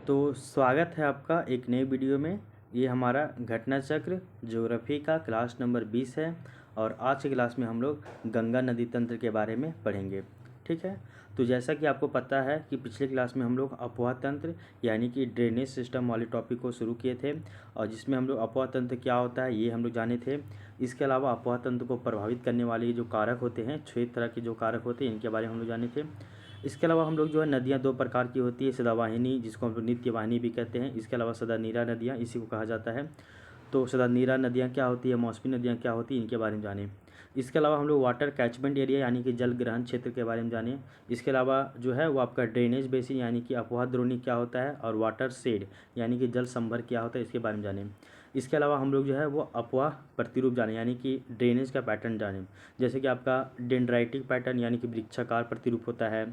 तो स्वागत है आपका एक नई वीडियो में। ये हमारा घटना चक्र ज्योग्राफी का क्लास नंबर 20 है और आज की क्लास में हम लोग गंगा नदी तंत्र के बारे में पढ़ेंगे। ठीक है, तो जैसा कि आपको पता है कि पिछले क्लास में हम लोग अपवाह तंत्र यानी कि ड्रेनेज सिस्टम वाले टॉपिक को शुरू किए थे और जिसमें हम लोग अपवाह तंत्र क्या होता है ये हम लोग जाने थे। इसके अलावा अपवाह तंत्र को प्रभावित करने वाले जो कारक होते हैं, 6 तरह के जो कारक होते हैं, इनके बारे में हम लोग जाने थे। इसके अलावा हम लोग जो है नदियाँ 2 प्रकार की होती है, सदावाहिनी जिसको हम लोग नित्य वाहिनी भी कहते हैं, इसके अलावा सदानीरा नदियाँ इसी को कहा जाता है। तो सदानीरा नदियाँ क्या होती है, मौसमी नदियाँ क्या होती है, इनके बारे में जानें। इसके अलावा हम लोग वाटर कैचमेंट एरिया यानी कि जल ग्रहण क्षेत्र के बारे में जानें। इसके अलावा जो है वो आपका ड्रेनेज बेसिन यानी कि अपवाह द्रोणी क्या होता है और वाटर शेड यानी कि जल संभर क्या होता है, इसके बारे में जानें। इसके अलावा हम लोग जो है वो अपवाह प्रतिरूप जानें यानी कि ड्रेनेज का पैटर्न जानें, जैसे कि आपका डेंड्राइटिक पैटर्न यानी कि वृक्षाकार प्रतिरूप होता है।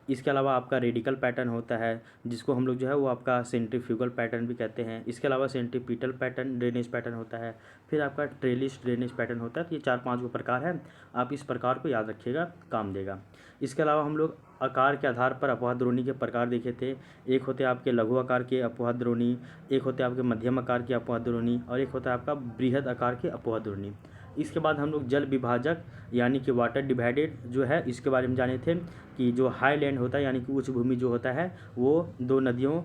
इसके अलावा आपका रेडिकल पैटर्न होता है जिसको हम लोग जो है वो आपका सेंट्रीफ्यूगल पैटर्न भी कहते हैं। इसके अलावा सेंट्रीपिटल पैटर्न ड्रेनेज पैटर्न होता है। फिर आपका ट्रेलिस ड्रेनेज पैटर्न होता है। तो ये 4-5 वो प्रकार है, आप इस प्रकार को याद रखिएगा, काम देगा। इसके अलावा हम लोग आकार के आधार पर अपवाह द्रोणी के प्रकार देखे थे। एक होते हैं आपके लघु आकार के अपवाह द्रोणी, एक होते हैं आपके मध्यम आकार के अपवाह द्रोणी और एक होता है आपका बृहद आकार के अपवाह द्रोणी। इसके बाद हम लोग जल विभाजक यानी कि वाटर डिवाइडेड जो है इसके बारे में जाने थे कि जो हाई लैंड होता है यानी कि उच्च भूमि जो होता है वो 2 नदियों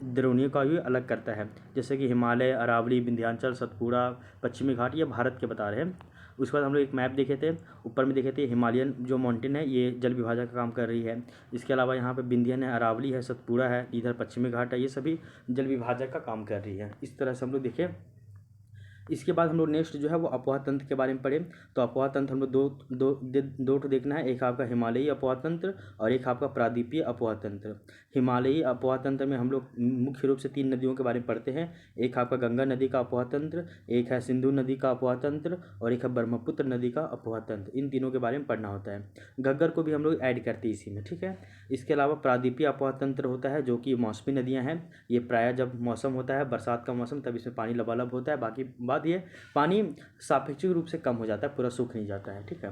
द्रोणियों का भी अलग करता है, जैसे कि हिमालय, अरावली, विंध्याचल, सतपुड़ा, पश्चिमी घाट, ये भारत के बता रहे हैं। उसके बाद हम लोग एक मैप देखे थे, ऊपर में देखे थे हिमालयन जो माउंटेन है ये जल विभाजक का काम कर रही है। इसके अलावा यहाँ पे विंध्यन है, अरावली है, सतपुड़ा है, इधर पश्चिमी घाट है, ये सभी जल विभाजक का काम कर रही है। इस तरह से हम लोग देखें। इसके बाद हम लोग नेक्स्ट जो है वो अपवाह तंत्र के बारे में पढ़े। तो अपवाह तंत्र हम लोग दो ठो देखना है, एक आपका हिमालयी अपवाह तंत्र और एक आपका प्रादीपीय अपवाह तंत्र। हिमालयी अपवाह तंत्र में हम लोग मुख्य रूप से 3 नदियों के बारे में पढ़ते हैं। एक आपका गंगा नदी का अपवाह तंत्र, एक है सिंधु नदी का अपवाह तंत्र और एक है ब्रह्मपुत्र नदी का अपवाह तंत्र। इन तीनों के बारे में पढ़ना होता है। घग्गर को भी हम लोग ऐड करते हैं इसी में, ठीक है। इसके अलावा प्रादीपीय अपवाह तंत्र होता है जो कि मौसमी नदियाँ हैं। ये प्रायः जब मौसम होता है बरसात का मौसम तब इसमें पानी लबालब होता है, बाकी बात ये पानी सापेक्षिक रूप से कम हो जाता है, पूरा सूख नहीं जाता है, ठीक है।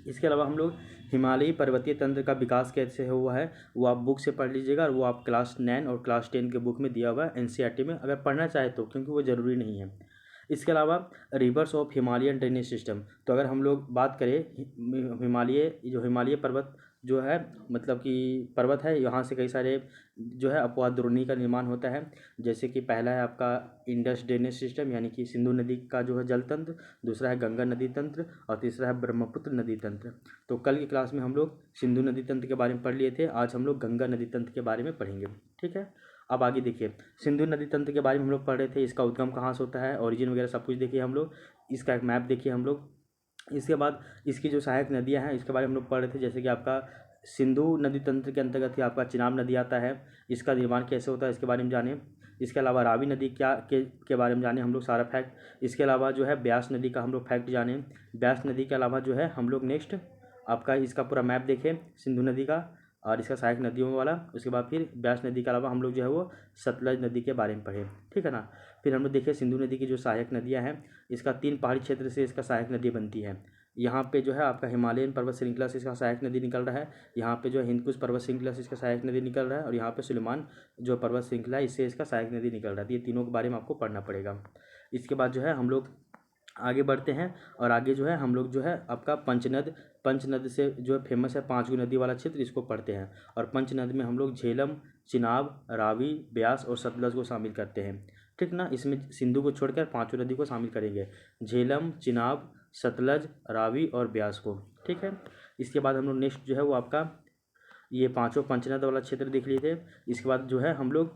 इसके अलावा हम लोग हिमालयी पर्वतीय तंत्र का विकास कैसे हुआ है वो आप बुक से पढ़ लीजिएगा और वो आप क्लास 9 और क्लास 10 के बुक में दिया हुआ है एनसीईआरटी में, अगर पढ़ना चाहे तो, क्योंकि वो ज़रूरी नहीं है। इसके अलावा reverse of Himalayan drainage system, तो अगर हम लोग बात करें हिमालय पर्वत जो है, मतलब कि पर्वत है, यहाँ से कई सारे जो है अपवाह द्रोणी का निर्माण होता है। जैसे कि पहला है आपका इंडस ड्रेनेज सिस्टम यानी कि सिंधु नदी का जो है जल तंत्र, दूसरा है गंगा नदी तंत्र और तीसरा है ब्रह्मपुत्र नदी तंत्र। तो कल की क्लास में हम लोग सिंधु नदी तंत्र के बारे में पढ़ लिए थे, आज हम लोग गंगा नदी तंत्र के बारे में पढ़ेंगे, ठीक है। अब आगे देखिए, सिंधु नदी तंत्र के बारे में हम लोग पढ़ रहे थे, इसका उद्गम कहाँ से होता है, ओरिजिन वगैरह सब कुछ देखिए हम लोग, इसका एक मैप देखिए हम लोग। इसके बाद इसकी जो सहायक नदियाँ हैं इसके बारे में हम लोग पढ़ रहे थे, जैसे कि आपका सिंधु नदी तंत्र के अंतर्गत ही आपका चिनाब नदी आता है, इसका निर्माण कैसे होता है इसके बारे में जाने। इसके अलावा रावी नदी के बारे में जाने हम लोग सारा फैक्ट। इसके अलावा जो है ब्यास नदी का हम लोग फैक्ट जाने। ब्यास नदी के अलावा जो है हम लोग नेक्स्ट आपका इसका पूरा मैप देखें सिंधु नदी का और इसका सहायक नदियों वाला। उसके बाद फिर ब्यास नदी के अलावा हम लोग जो है वो सतलज नदी के बारे में पढ़े, ठीक है ना। फिर हम लोग देखें सिंधु नदी की जो सहायक नदियाँ हैं, इसका 3 पहाड़ी क्षेत्र से इसका सहायक नदी बनती है। यहाँ पे जो है आपका हिमालयन पर्वत श्रृंखला से इसका सहायक नदी निकल रहा है, यहाँ पे जो है हिंदकुश पर्वत श्रृंखला से इसका सहायक नदी निकल रहा है और यहाँ पे सुलेमान जो पर्वत श्रृंखला है इससे इसका सहायक नदी निकल रहा है। तो ये तीनों के बारे में आपको पढ़ना पड़ेगा। इसके बाद जो है हम लोग आगे बढ़ते हैं और आगे जो है हम लोग जो है आपका पंचनद से जो है फेमस है 5 नदी वाला क्षेत्र, इसको पढ़ते हैं। और पंचनद में हम लोग झेलम, चिनाब, रावी, ब्यास और सतलज को शामिल करते हैं, ठीक ना। इसमें सिंधु को छोड़कर 5 नदी को शामिल करेंगे, झेलम, चिनाब, सतलज, रावी और ब्यास को, ठीक है। इसके बाद हम लोग नेक्स्ट जो है वो आपका ये 5 पंचनद वाला क्षेत्र देख लिए थे। इसके बाद जो है हम लोग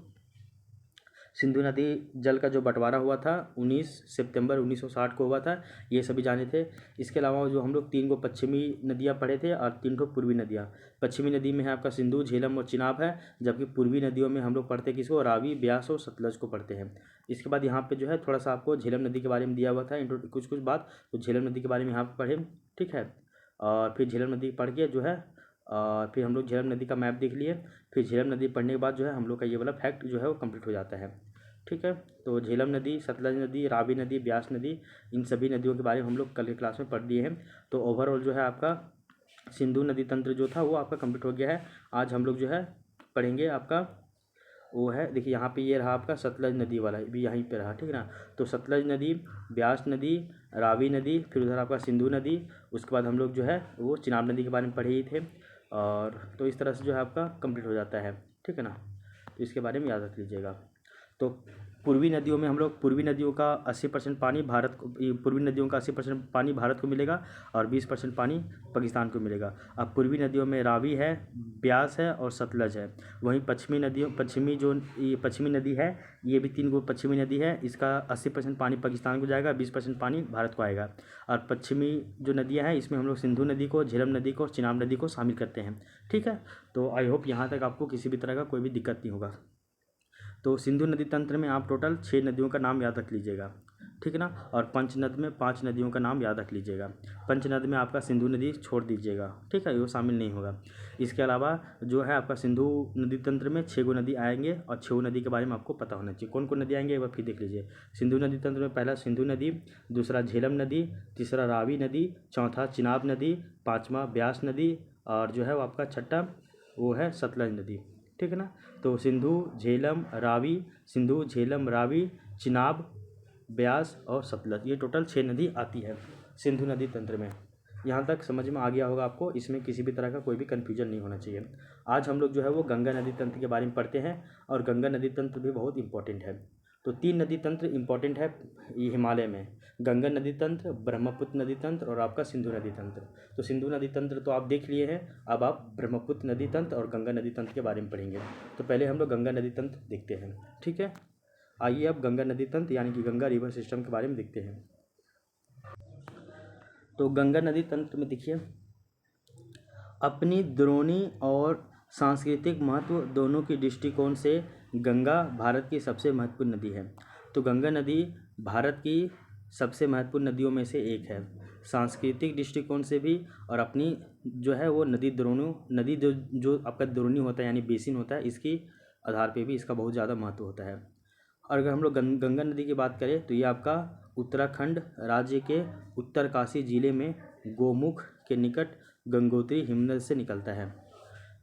सिंधु नदी जल का जो बंटवारा हुआ था 19 सितंबर 1960 को हुआ था, ये सभी जाने थे। इसके अलावा जो हम लोग 3 को पश्चिमी नदियाँ पढ़े थे और 3 को पूर्वी नदियाँ। पश्चिमी नदी में है आपका सिंधु, झेलम और चिनाब है, जबकि पूर्वी नदियों में हम लोग पढ़ते किसको, रावी, ब्यास और सतलज को पढ़ते हैं। इसके बाद यहाँ पे जो है थोड़ा सा आपको झेलम नदी के बारे में दिया हुआ था कुछ बात, तो झेलम नदी के बारे में यहाँ पर पढ़े, ठीक है। और फिर झेलम नदी पढ़ के जो है फिर हम लोग झेलम नदी का मैप देख लिए। फिर झेलम नदी पढ़ने के बाद जो है हम लोग का ये वाला फैक्ट जो है वो कंप्लीट हो जाता है, ठीक है। तो झेलम नदी, सतलज नदी, रावी नदी, ब्यास नदी, इन सभी नदियों के बारे में हम लोग कल के क्लास में पढ़ लिए हैं। तो ओवरऑल जो है आपका सिंधु नदी तंत्र जो था वो आपका कंप्लीट हो गया है। आज हम लोग जो है पढ़ेंगे आपका वो है, देखिए यहाँ पे ये रहा आपका सतलज नदी वाला भी यहीं पे रहा, ठीक है ना। तो सतलज नदी, ब्यास नदी, रावी नदी, फिर उधर आपका सिंधु नदी, उसके बाद हम लोग जो है वो चिनाब नदी के बारे में पढ़े ही थे। और तो इस तरह से जो है आपका कंप्लीट हो जाता है, ठीक है ना। तो इसके बारे में याद रख लीजिएगा। तो पूर्वी नदियों में हम लोग पूर्वी नदियों का 80% पानी भारत को, पूर्वी नदियों का 80% पानी भारत को मिलेगा और 20% पानी पाकिस्तान को मिलेगा। अब पूर्वी नदियों में रावी है, ब्यास है और सतलज है। वहीं पश्चिमी नदी है, ये भी 3 गो पश्चिमी नदी है, इसका 80% पानी पाकिस्तान को जाएगा, 20% पानी भारत को आएगा। और पश्चिमी जो नदियाँ हैं इसमें हम लोग सिंधु नदी को, झेलम नदी को और चिनाब नदी को शामिल करते हैं, ठीक है। तो आई होप यहाँ तक आपको किसी भी तरह का कोई भी दिक्कत नहीं होगा। तो सिंधु नदी तंत्र में आप टोटल 6 नदियों का नाम याद रख लीजिएगा, ठीक है ना। और पंचनद में 5 नदियों का नाम याद रख लीजिएगा। पंचनद में आपका सिंधु नदी छोड़ दीजिएगा, ठीक है, वो शामिल नहीं होगा। इसके अलावा जो है आपका सिंधु नदी तंत्र में 6 गो नदी आएंगे और 6 नदी के बारे में आपको पता होना चाहिए। कौन कौन नदी आएंगे एक बार फिर देख लीजिए। सिंधु नदी तंत्र में पहला सिंधु नदी, दूसरा झेलम नदी, तीसरा रावी नदी, चौथा चिनाब नदी, पाँचवा ब्यास नदी और जो है वो आपका छठा वो है सतलज नदी, ठीक है ना। तो सिंधु झेलम रावी चिनाब ब्यास और सतलज, ये टोटल 6 नदी आती है सिंधु नदी तंत्र में। यहाँ तक समझ में आ गया होगा आपको, इसमें किसी भी तरह का कोई भी कन्फ्यूजन नहीं होना चाहिए। आज हम लोग जो है वो गंगा नदी तंत्र के बारे में पढ़ते हैं और गंगा नदी तंत्र भी बहुत इंपॉर्टेंट है। तो 3 नदी तंत्र इंपॉर्टेंट है ये हिमालय में, गंगा नदी तंत्र, ब्रह्मपुत्र नदी तंत्र और आपका सिंधु नदी तंत्र। तो सिंधु नदी तंत्र तो आप देख लिए हैं, अब आप ब्रह्मपुत्र नदी तंत्र और गंगा नदी तंत्र के बारे में पढ़ेंगे। तो पहले हम लोग गंगा नदी तंत्र देखते हैं, ठीक है। आइए अब गंगा नदी तंत्र यानी कि गंगा रिवर सिस्टम के बारे में देखते हैं। तो गंगा नदी तंत्र में देखिए, अपनी द्रोणी और सांस्कृतिक महत्व दोनों की दृष्टिकोण से गंगा भारत की सबसे महत्वपूर्ण नदी है। तो गंगा नदी भारत की सबसे महत्वपूर्ण नदियों में से एक है, सांस्कृतिक दृष्टिकोण से भी और अपनी जो है वो नदी जो आपका द्रोणी होता है यानी बेसिन होता है, इसकी आधार पे भी इसका बहुत ज़्यादा महत्व होता है। और अगर हम लोग गंगा नदी की बात करें तो ये आपका उत्तराखंड राज्य के उत्तरकाशी जिले में गोमुख के निकट गंगोत्री हिमनद से निकलता है।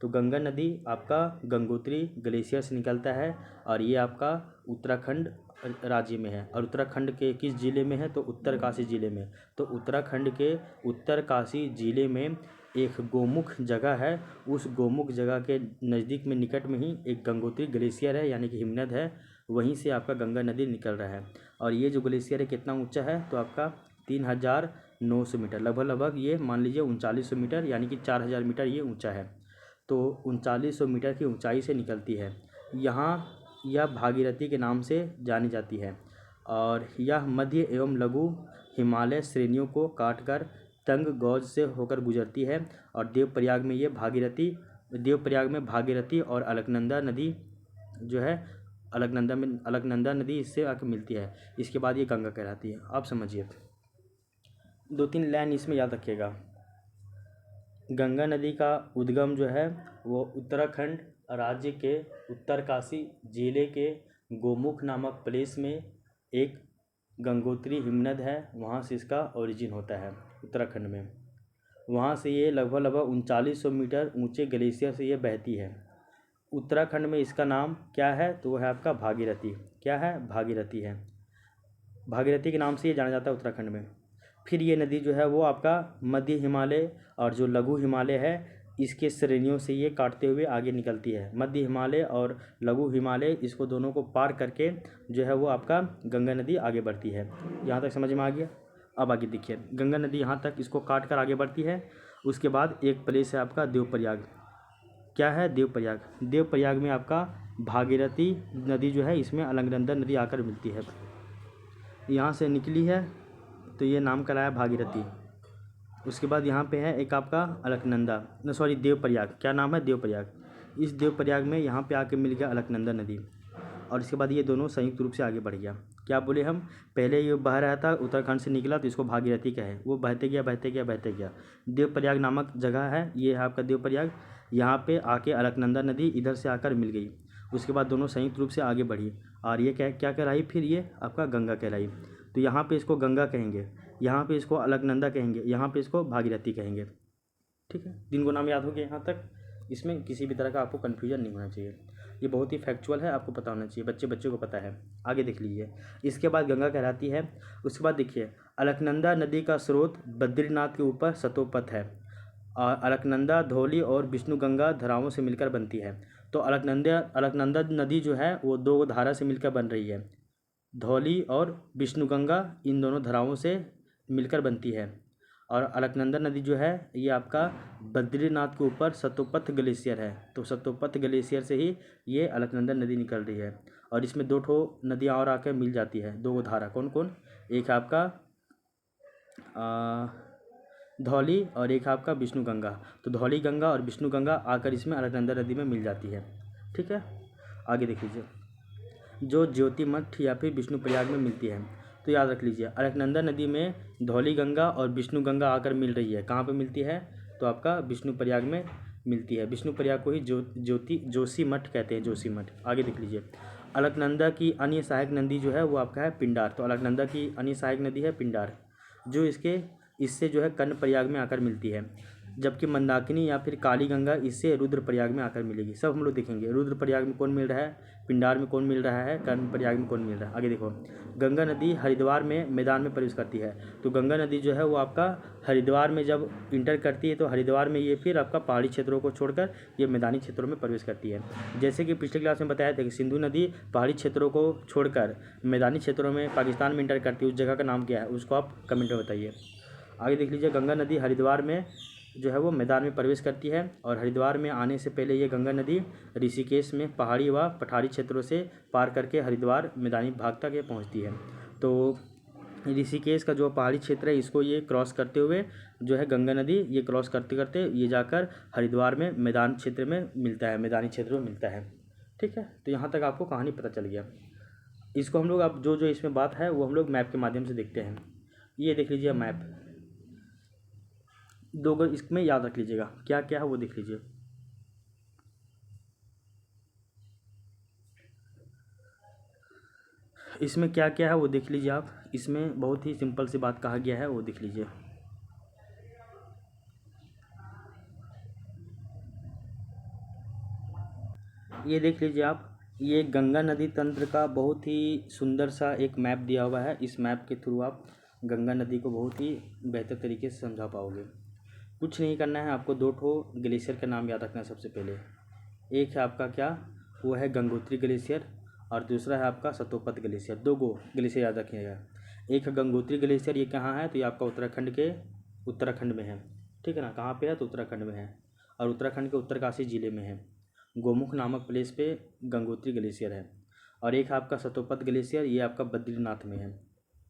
तो गंगा नदी आपका गंगोत्री ग्लेशियर से निकलता है और ये आपका उत्तराखंड राज्य में है। और उत्तराखंड के किस जिले में है तो उत्तरकाशी जिले में। तो उत्तराखंड के उत्तरकाशी जिले में एक गोमुख जगह है, उस गोमुख जगह के नज़दीक में निकट में ही एक गंगोत्री ग्लेशियर है यानी कि हिमनद है, वहीं से आपका गंगा नदी निकल रहा है। और ये जो ग्लेशियर है कितना ऊंचा है तो आपका 3900 मीटर, लगभग ये मान लीजिए 3900 मीटर यानी कि 4000 मीटर ये ऊंचा है। तो 3900 मीटर की ऊंचाई से निकलती है। यहाँ यह भागीरथी के नाम से जानी जाती है और यह मध्य एवं लघु हिमालय श्रेणियों को काटकर तंग गौज से होकर गुजरती है। और देवप्रयाग में भागीरथी और अलकनंदा नदी जो है अलकनंदा नदी इससे आकर मिलती है। इसके बाद ये गंगा कहलाती है। आप समझिए, 2-3 लाइन इसमें याद रखिएगा। गंगा नदी का उद्गम जो है वो उत्तराखंड राज्य के उत्तरकाशी जिले के गोमुख नामक प्लेस में एक गंगोत्री हिमनद है, वहाँ से इसका ओरिजिन होता है उत्तराखंड में। वहाँ से ये लगभग 3900 मीटर ऊंचे ग्लेशियर से ये बहती है। उत्तराखंड में इसका नाम क्या है तो वह है आपका भागीरथी। क्या है? भागीरथी है। भागीरथी के नाम से ये जाना जाता है उत्तराखंड में। फिर ये नदी जो है वो आपका मध्य हिमालय और जो लघु हिमालय है इसके श्रेणियों से ये काटते हुए आगे निकलती है। मध्य हिमालय और लघु हिमालय, इसको दोनों को पार करके जो है वो आपका गंगा नदी आगे बढ़ती है। यहाँ तक समझ में आ गया। अब आगे देखिए, गंगा नदी यहाँ तक इसको काट कर आगे बढ़ती है। उसके बाद एक प्लेस है आपका देवप्रयाग। क्या है? देवप्रयाग। देवप्रयाग में आपका भागीरथी नदी जो है इसमें अलकनंदा नदी आकर मिलती है। यहाँ से निकली है तो ये नाम कराया भागीरथी। उसके बाद यहाँ पे है एक आपका देवप्रयाग। क्या नाम है? देवप्रयाग। इस देवप्रयाग में यहाँ पे आके मिल गया अलकनंदा नदी और इसके बाद ये दोनों संयुक्त रूप से आगे बढ़ गया। क्या बोले हम? पहले ये बह रहा था, उत्तराखंड से निकला तो इसको भागीरथी कहे, वो बहते गया। देवप्रयाग नामक जगह है, ये है आपका देवप्रयाग। यहाँ पे आके अलकनंदा नदी इधर से आकर मिल गई। उसके बाद दोनों संयुक्त रूप से आगे बढ़ी और ये क्या कहलाई? फिर ये आपका गंगा कहलाई। तो यहाँ पे इसको गंगा कहेंगे, यहाँ पे इसको अलकनंदा कहेंगे, यहाँ पे इसको भागीरथी कहेंगे। ठीक है, 3 गो नाम याद हो गए यहाँ तक। इसमें किसी भी तरह का आपको कन्फ्यूजन नहीं होना चाहिए। ये बहुत ही फैक्चुअल है, आपको पता होना चाहिए, बच्चे को पता है। आगे देख लीजिए, इसके बाद गंगा कहलाती है। उसके बाद देखिए, अलकनंदा नदी का स्रोत बद्रीनाथ के ऊपर सतोपथ है। और अलकनंदा, धौली और विष्णुगंगा धाराओं से मिलकर बनती है। तो अलकनंदा नदी जो है वो दो धारा से मिलकर बन रही है। धौली और विष्णुगंगा इन दोनों धाराओं से मिलकर बनती है। और अलकनंदा नदी जो है ये आपका बद्रीनाथ के ऊपर सतोपथ ग्लेशियर है। तो सतोपथ ग्लेशियर से ही ये अलकनंदा नदी निकल रही है। और इसमें दो ठो नदियाँ और आकर मिल जाती है, दो धारा। कौन कौन? एक आपका धौली और एक आपका विष्णुगंगा। तो धौली गंगा और विष्णुगंगा आकर इसमें अलकनंदा नदी में मिल जाती है। ठीक है, आगे देख लीजिए, जो ज्योतिमठ या फिर विष्णुप्रयाग में मिलती है। तो याद रख लीजिए, अलकनंदा नदी में धौली गंगा और विष्णुगंगा आकर मिल रही है। कहाँ पे मिलती है? तो आपका विष्णुप्रयाग में मिलती है। विष्णुप्रयाग को ही जोशीमठ कहते हैं, जोशीमठ। आगे देख लीजिए, अलकनंदा की अन्य सहायक नदी जो है वो आपका है पिंडार। तो अलकनंदा की अन्य सहायक नदी है पिंडार, जो इससे जो है कर्णप्रयाग में आकर मिलती है। जबकि मंदाकिनी या फिर काली गंगा इससे रुद्रप्रयाग में आकर मिलेगी। सब हम लोग देखेंगे, रुद्रप्रयाग में कौन मिल रहा है, पिंडार में कौन मिल रहा है, कर्णप्रयाग में कौन मिल रहा है। आगे देखो, गंगा नदी हरिद्वार में मैदान में प्रवेश करती है। तो गंगा नदी जो है वो आपका हरिद्वार में जब इंटर करती है तो हरिद्वार में ये फिर आपका पहाड़ी क्षेत्रों को छोड़कर ये मैदानी क्षेत्रों में प्रवेश करती है। जैसे कि पिछले क्लास में बताया था कि सिंधु नदी पहाड़ी क्षेत्रों को छोड़कर मैदानी क्षेत्रों में पाकिस्तान में इंटर करती है। उस जगह का नाम क्या है, उसको आप कमेंट में बताइए। आगे देख लीजिए, गंगा नदी हरिद्वार में जो है वो मैदान में प्रवेश करती है। और हरिद्वार में आने से पहले ये गंगा नदी ऋषिकेश में पहाड़ी व पठारी क्षेत्रों से पार करके हरिद्वार मैदानी भाग तक ये पहुँचती है। तो ऋषिकेश का जो पहाड़ी क्षेत्र है इसको ये क्रॉस करते हुए जो है गंगा नदी ये क्रॉस करते करते ये जाकर हरिद्वार में मैदान क्षेत्र में मिलता है, मैदानी क्षेत्र में मिलता है। ठीक है, तो यहाँ तक आपको कहानी पता चल गया। इसको हम लोग अब जो इसमें बात है वो हम लोग मैप के माध्यम से देखते हैं। ये देख लीजिए मैप, दो इसमें याद रख लीजिएगा क्या क्या है वो देख लीजिए। इसमें क्या क्या है वो देख लीजिए आप। इसमें बहुत ही सिंपल सी बात कहा गया है, वो देख लीजिए। ये देख लीजिए आप, ये गंगा नदी तंत्र का बहुत ही सुंदर सा एक मैप दिया हुआ है। इस मैप के थ्रू आप गंगा नदी को बहुत ही बेहतर तरीके से समझा पाओगे। कुछ नहीं करना है आपको, दो ठो ग्लेशियर का नाम याद रखना है सबसे पहले। एक है आपका क्या, वो है गंगोत्री ग्लेशियर, और दूसरा है आपका सतोपथ ग्लेशियर। दो ग्लेशियर याद रखिएगा। एक है गंगोत्री ग्लेशियर, ये कहाँ है, तो ये आपका उत्तराखंड में है। ठीक है ना, कहाँ पे है, तो उत्तराखंड में है। और उत्तराखंड के उत्तरकाशी जिले में है, गोमुख नामक प्लेस पे गंगोत्री ग्लेशियर है। और एक है आपका सतोपथ ग्लेशियर, ये आपका बद्रीनाथ में है।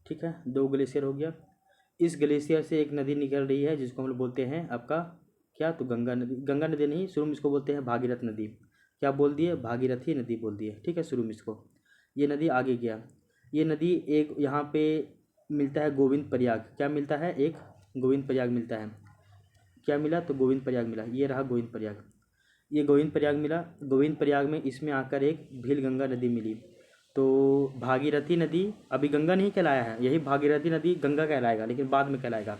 ठीक है, दो ग्लेशियर हो गया। इस ग्लेशियर से एक नदी निकल रही है जिसको हम लोग बोलते हैं आपका क्या, तो गंगा नदी नहीं, शुरू में इसको बोलते हैं भागीरथ नदी। क्या बोल दिए, भागीरथी नदी बोल दिए। ठीक है, शुरू में इसको, ये नदी आगे गया। ये नदी एक यहाँ पे मिलता है गोविंद प्रयाग। क्या मिलता है, एक गोविंद प्रयाग मिलता है। क्या मिला, तो गोविंद प्रयाग मिला। ये रहा गोविंद प्रयाग, ये गोविंद प्रयाग मिला। गोविंद प्रयाग में इसमें आकर एक भील गंगा नदी मिली। तो भागीरथी नदी अभी गंगा नहीं कहलाया है, यही भागीरथी नदी गंगा कहलाएगा लेकिन बाद में कहलाएगा।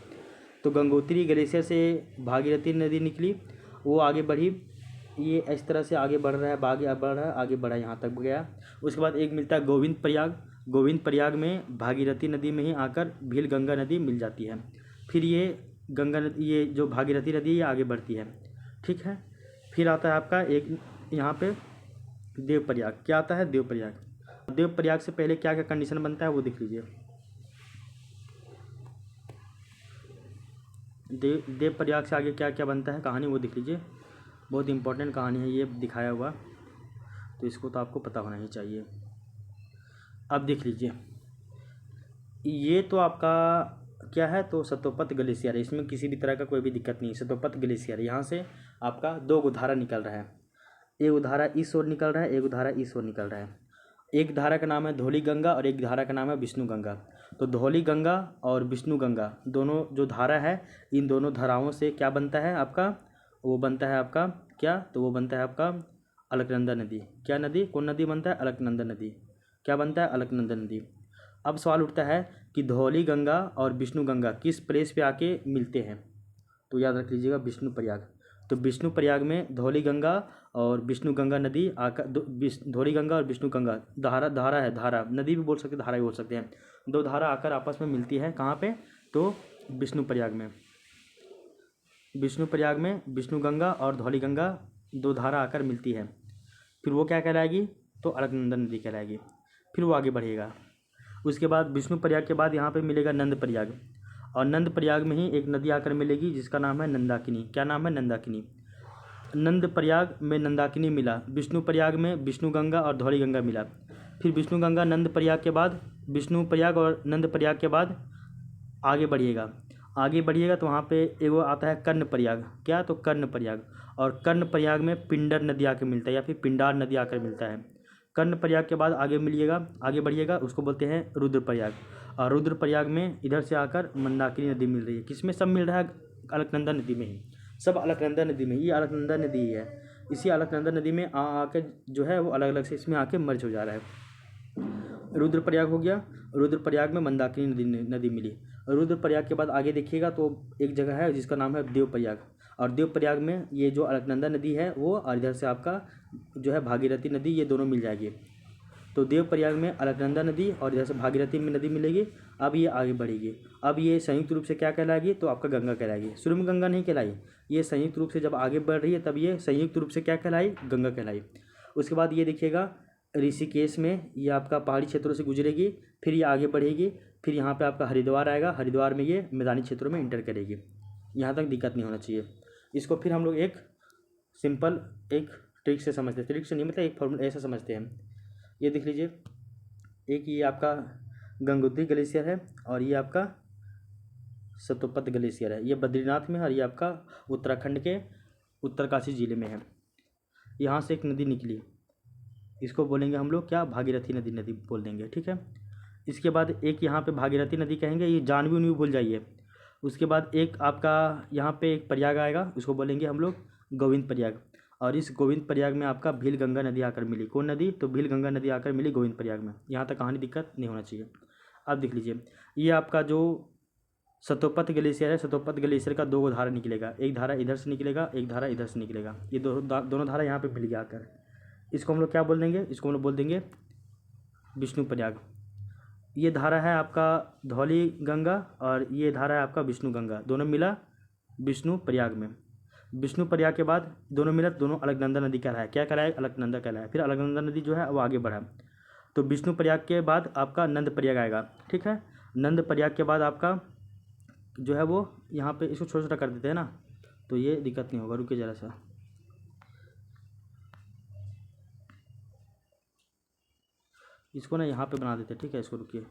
तो गंगोत्री ग्लेशियर से भागीरथी नदी निकली, वो आगे बढ़ी, ये इस तरह से आगे बढ़ रहा है, आगे बढ़ा यहाँ तक गया। उसके बाद एक मिलता है गोविंद प्रयाग। गोविंद प्रयाग में भागीरथी नदी में ही आकर भील गंगा नदी मिल जाती है। फिर ये गंगा नदी, ये जो भागीरथी नदी ये आगे बढ़ती है। ठीक है, फिर आता है आपका एक यहाँ पे देवप्रयाग। क्या आता है, देवप्रयाग। देवप्रयाग से पहले क्या क्या कंडीशन बनता है वो देख लीजिए। देवप्रयाग से आगे क्या क्या बनता है कहानी वो देख लीजिए। बहुत इंपॉर्टेंट कहानी है ये दिखाया हुआ, तो इसको तो आपको पता होना ही चाहिए। अब देख लीजिए, ये तो आपका क्या है, तो सतोपथ ग्लेशियर है। इसमें किसी भी तरह का कोई भी दिक्कत नहीं है। सतोपथ ग्लेशियर, यहाँ से आपका दो धारा निकल रहा है। एक धारा इस ओर निकल रहा है, एक धारा इस ओर निकल रहा है। एक धारा का नाम है धौली गंगा और एक धारा का नाम है विष्णु गंगा। तो धौली गंगा और विष्णु गंगा दोनों जो धारा है, इन दोनों धाराओं से क्या बनता है आपका, वो बनता है आपका क्या, तो वो बनता है आपका अलकनंदा नदी। क्या नदी, कौन नदी बनता है, अलकनंदा नदी। क्या बनता है, अलकनंदा नदी। अब सवाल उठता है कि धौली गंगा और विष्णु गंगा किस प्लेस पे आके मिलते हैं, तो याद रख लीजिएगा विष्णु प्रयाग। तो विष्णु प्रयाग में धौली गंगा और विष्णु गंगा नदी आकर धौली गंगा और विष्णु गंगा धारा है, धारा नदी भी बोल सकते हैं, धारा भी बोल सकते हैं। दो धारा आकर आपस में मिलती है कहाँ पे? तो विष्णु प्रयाग में। विष्णु प्रयाग में विष्णु गंगा और धौली गंगा दो धारा आकर मिलती है, फिर वो क्या कहलाएगी? तो अलकनंदा नदी कहलाएगी। फिर वो आगे बढ़ेगा। उसके बाद विष्णु प्रयाग के बाद यहाँ पे मिलेगा नंद प्रयाग, और नंद प्रयाग में ही एक नदी आकर मिलेगी जिसका नाम है नंदाकिनी। क्या नाम है? नंदाकिनी। नंद प्रयाग में नंदाकिनी मिला, विष्णु प्रयाग में विष्णु गंगा और धौली गंगा मिला, फिर विष्णु गंगा नंद प्रयाग के बाद विष्णु प्रयाग और नंद प्रयाग के बाद आगे बढ़िएगा तो वहाँ पे एगो आता है कर्ण प्रयाग। क्या? तो कर्ण प्रयाग। और कर्ण प्रयाग में पिंडर नदी आकर मिलता है या फिर पिंडार नदी आकर मिलता है। कर्ण प्रयाग के बाद आगे बढ़िएगा उसको बोलते हैं रुद्र प्रयाग। और रुद्र प्रयाग में इधर से आकर मंदाकिनी नदी मिल रही है। किसमें सब मिल रहा है? अलकनंदा नदी में ही, सब अलकनंदा नदी में। ये अलकनंदा नदी ही है। इसी अलकनंदा नदी में आके जो है वो अलग अलग से इसमें आके मर्ज हो जा रहा है। रुद्र प्रयाग हो गया। रुद्र प्रयाग में मंदाकिनी नदी मिली। रुद्र प्रयाग के बाद आगे देखिएगा तो एक जगह है जिसका नाम है देव प्रयाग, और देव प्रयाग में ये जो अलकनंदा नदी है वो, और इधर से आपका जो है भागीरथी नदी, ये दोनों मिल जाएगी। तो देव प्रयाग में अलकनंदा नदी और इधर से भागीरथी में नदी मिलेगी। अब ये आगे बढ़ेगी। अब ये संयुक्त रूप से क्या कहलाएगी? तो आपका गंगा कहलाएगी। शुरू में गंगा नहीं कहलाई, ये संयुक्त रूप से जब आगे बढ़ रही है तब ये संयुक्त रूप से क्या कहलाई? गंगा कहलाई। उसके बाद ये देखिएगा ऋषिकेश में ये आपका पहाड़ी क्षेत्रों से गुजरेगी, फिर ये आगे बढ़ेगी, फिर यहाँ पे आपका हरिद्वार आएगा। हरिद्वार में ये मैदानी क्षेत्रों में इंटर करेगी। यहाँ तक दिक्कत नहीं होना चाहिए। इसको फिर हम लोग एक सिंपल एक ट्रिक से समझते हैं। ट्रिक से नहीं, मतलब एक फॉर्मूला ऐसा समझते हैं। ये देख लीजिए, एक ये आपका गंगोत्री ग्लेशियर है और ये आपका सतोपत ग्लेशियर है। ये बद्रीनाथ में है और ये आपका उत्तराखंड के उत्तरकाशी जिले में है। यहाँ से एक नदी निकली, इसको बोलेंगे हम लोग क्या? भागीरथी नदी बोल देंगे, ठीक है। इसके बाद एक यहाँ पे भागीरथी नदी कहेंगे, ये जानवी उनवी भूल जाइए। उसके बाद एक आपका यहाँ पे एक प्रयाग आएगा, उसको बोलेंगे हम लोग गोविंद प्रयाग। और इस गोविंद प्रयाग में आपका भील गंगा नदी आकर मिली। कौन नदी? तो भील गंगा नदी आकर मिली गोविंद प्रयाग में। यहाँ तक कहानी दिक्कत नहीं होना चाहिए। अब देख लीजिए, ये आपका जो सतोपत ग्लेशियर है, सतोपत ग्लेशियर का दो धारा निकलेगा। एक धारा इधर से निकलेगा, एक धारा इधर से निकलेगा। ये दोनों धारा यहाँ पे मिल गया आकर। इसको हम लोग क्या बोल देंगे? इसको हम लोग बोल देंगे विष्णु प्रयाग। ये धारा है आपका धौली गंगा और ये धारा है आपका विष्णु गंगा, दोनों मिला विष्णु प्रयाग में। विष्णु प्रयाग के बाद दोनों मिला, दोनों अलकनंदा नदी कहलाया। क्या कहलाया? अलकनंदा कहलाया। फिर अलकनंदा नदी जो है वो आगे बढ़ा, तो विष्णु प्रयाग के बाद आपका नंद प्रयाग आएगा, ठीक है। नंद प्रयाग के बाद आपका जो है वो यहाँ पे इसको छोटा छोटा कर देते हैं ना, तो ये दिक्कत नहीं होगा। रुकिए ज़रा सा, इसको ना यहाँ पे बना देते हैं, ठीक है। इसको रुकिए,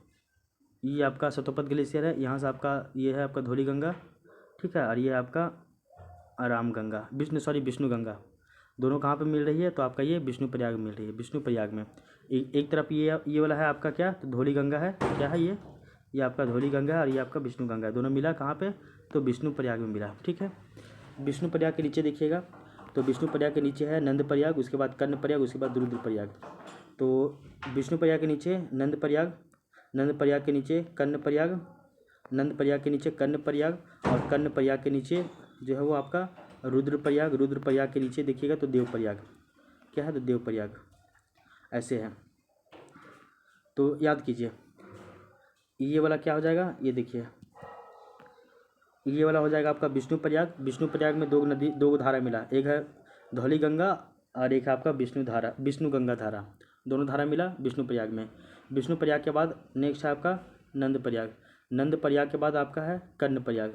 ये आपका सतोपत ग्लेशियर है, यहाँ से आपका ये है आपका धौली गंगा, ठीक है। और ये आपका राम गंगा, विष्णु गंगा, दोनों कहाँ पे मिल रही है? तो आपका ये विष्णु प्रयाग में मिल रही है। विष्णु प्रयाग में एक तरफ ये वाला है आपका क्या? तो धौली गंगा है। क्या है ये आपका धौली गंगा है और ये आपका विष्णु गंगा है। दोनों मिला कहाँ पे? तो विष्णु प्रयाग में मिला, ठीक है। विष्णु प्रयाग के नीचे देखिएगा, तो विष्णु प्रयाग के नीचे है नंद प्रयाग, उसके बाद कर्ण प्रयाग, उसके बाद रुद्र प्रयाग। तो विष्णु प्रयाग के नीचे नंद प्रयाग, नंद प्रयाग के नीचे कर्ण प्रयाग, नंद प्रयाग के नीचे कर्ण प्रयाग, और कर्ण प्रयाग के नीचे जो है वो आपका रुद्र प्रयाग। रुद्र प्रयाग के नीचे देखिएगा तो देव प्रयाग। क्या है? तो देव प्रयाग। ऐसे है, तो याद कीजिए। ये वाला क्या हो जाएगा? ये देखिए, ये वाला हो जाएगा आपका विष्णु प्रयाग। विष्णु प्रयाग में दो धारा मिला, एक है धौली गंगा और एक है आपका विष्णु गंगा धारा। दोनों धारा मिला विष्णु प्रयाग में। विष्णु प्रयाग के बाद नेक्स्ट है आपका नंद प्रयाग। नंद प्रयाग के बाद आपका है कर्ण प्रयाग,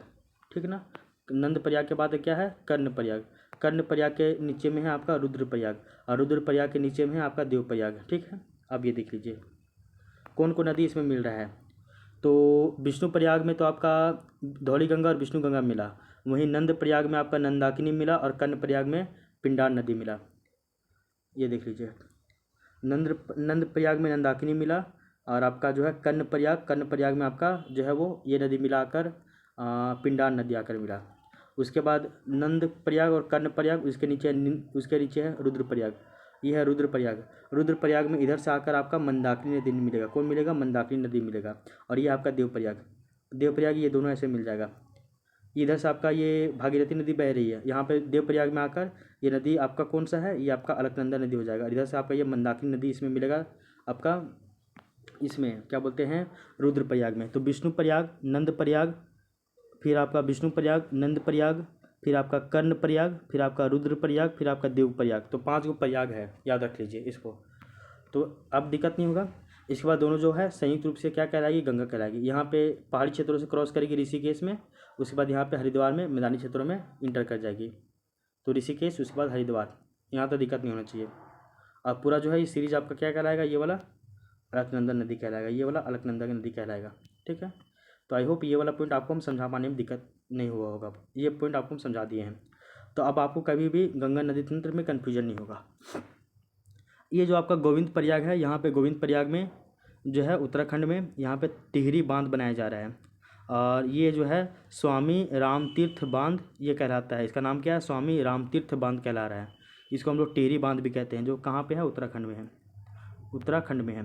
ठीक ना। नंद प्रयाग के बाद क्या है? कर्ण प्रयाग। कर्ण प्रयाग के नीचे में है आपका रुद्र प्रयाग, और रुद्र प्रयाग के नीचे में है आपका देव प्रयाग, ठीक है। अब ये देख लीजिए कौन कौन नदी इसमें मिल रहा है। तो विष्णु प्रयाग में तो आपका धौली गंगा और विष्णु गंगा मिला, वहीं नंद प्रयाग में आपका नंदाकिनी मिला, और कर्ण प्रयाग में पिंडार नदी मिला। ये देख लीजिए, नंद प्रयाग में नंदाकिनी मिला, और आपका जो है कर्ण प्रयाग में आपका जो है वो ये नदी मिलाकर पिंडार नदी आकर मिला। उसके बाद नंद प्रयाग और कर्ण प्रयाग, उसके नीचे है रुद्र प्रयाग। ये है रुद्र प्रयाग। रुद्र प्रयाग में इधर से आकर आपका मंदाकिनी नदी मिलेगा। कौन मिलेगा? मंदाकिनी नदी मिलेगा। और ये आपका देव प्रयाग, ये दोनों ऐसे मिल जाएगा। इधर से आपका ये भागीरथी नदी बह रही है, यहाँ पे देवप्रयाग में आकर ये नदी आपका कौन सा है, ये आपका अलकनंदा नदी हो जाएगा। इधर से आपका ये मंदाकिनी नदी इसमें मिलेगा आपका, इसमें क्या बोलते हैं, रुद्रप्रयाग में। तो विष्णु प्रयाग, नंद प्रयाग, फिर आपका विष्णु प्रयाग, नंद प्रयाग, फिर आपका कर्ण प्रयाग, फिर आपका रुद्र प्रयाग, फिर आपका देव प्रयाग। तो 5 गो प्रयाग है, याद रख लीजिए इसको। तो अब दिक्कत नहीं होगा। इसके बाद दोनों जो है संयुक्त रूप से क्या कहलाएगी, गंगा कहलाएगी। यहाँ पे पहाड़ी क्षेत्रों से क्रॉस करेगी ऋषिकेश में, उसके बाद यहाँ पे हरिद्वार में मैदानी क्षेत्रों में इंटर कर जाएगी। तो ऋषिकेश, उसके बाद हरिद्वार, यहाँ तो दिक्कत नहीं होना चाहिए। अब पूरा जो है ये सीरीज आपका क्या कहलाएगा, ये वाला अलकनंदा नदी कहलाएगा, ये वाला अलकनंदा नदी कहलाएगा। ठीक है, तो आई होप ये वाला पॉइंट आपको हम समझा पाने में दिक्कत नहीं हुआ होगा। ये पॉइंट आपको हम समझा दिए हैं, तो अब आपको कभी भी गंगा नदी तंत्र में कन्फ्यूजन नहीं होगा। ये जो आपका गोविंद प्रयाग है, यहाँ पे गोविंद प्रयाग में जो है उत्तराखंड में यहाँ पे टिहरी बांध बनाया जा रहा है, और ये जो है स्वामी रामतीर्थ बांध ये कहलाता है। इसका नाम क्या है, स्वामी रामतीर्थ बांध कहला रहा है। इसको हम लोग टिहरी बांध भी कहते हैं, जो कहाँ पे है, उत्तराखंड में है, उत्तराखंड में है।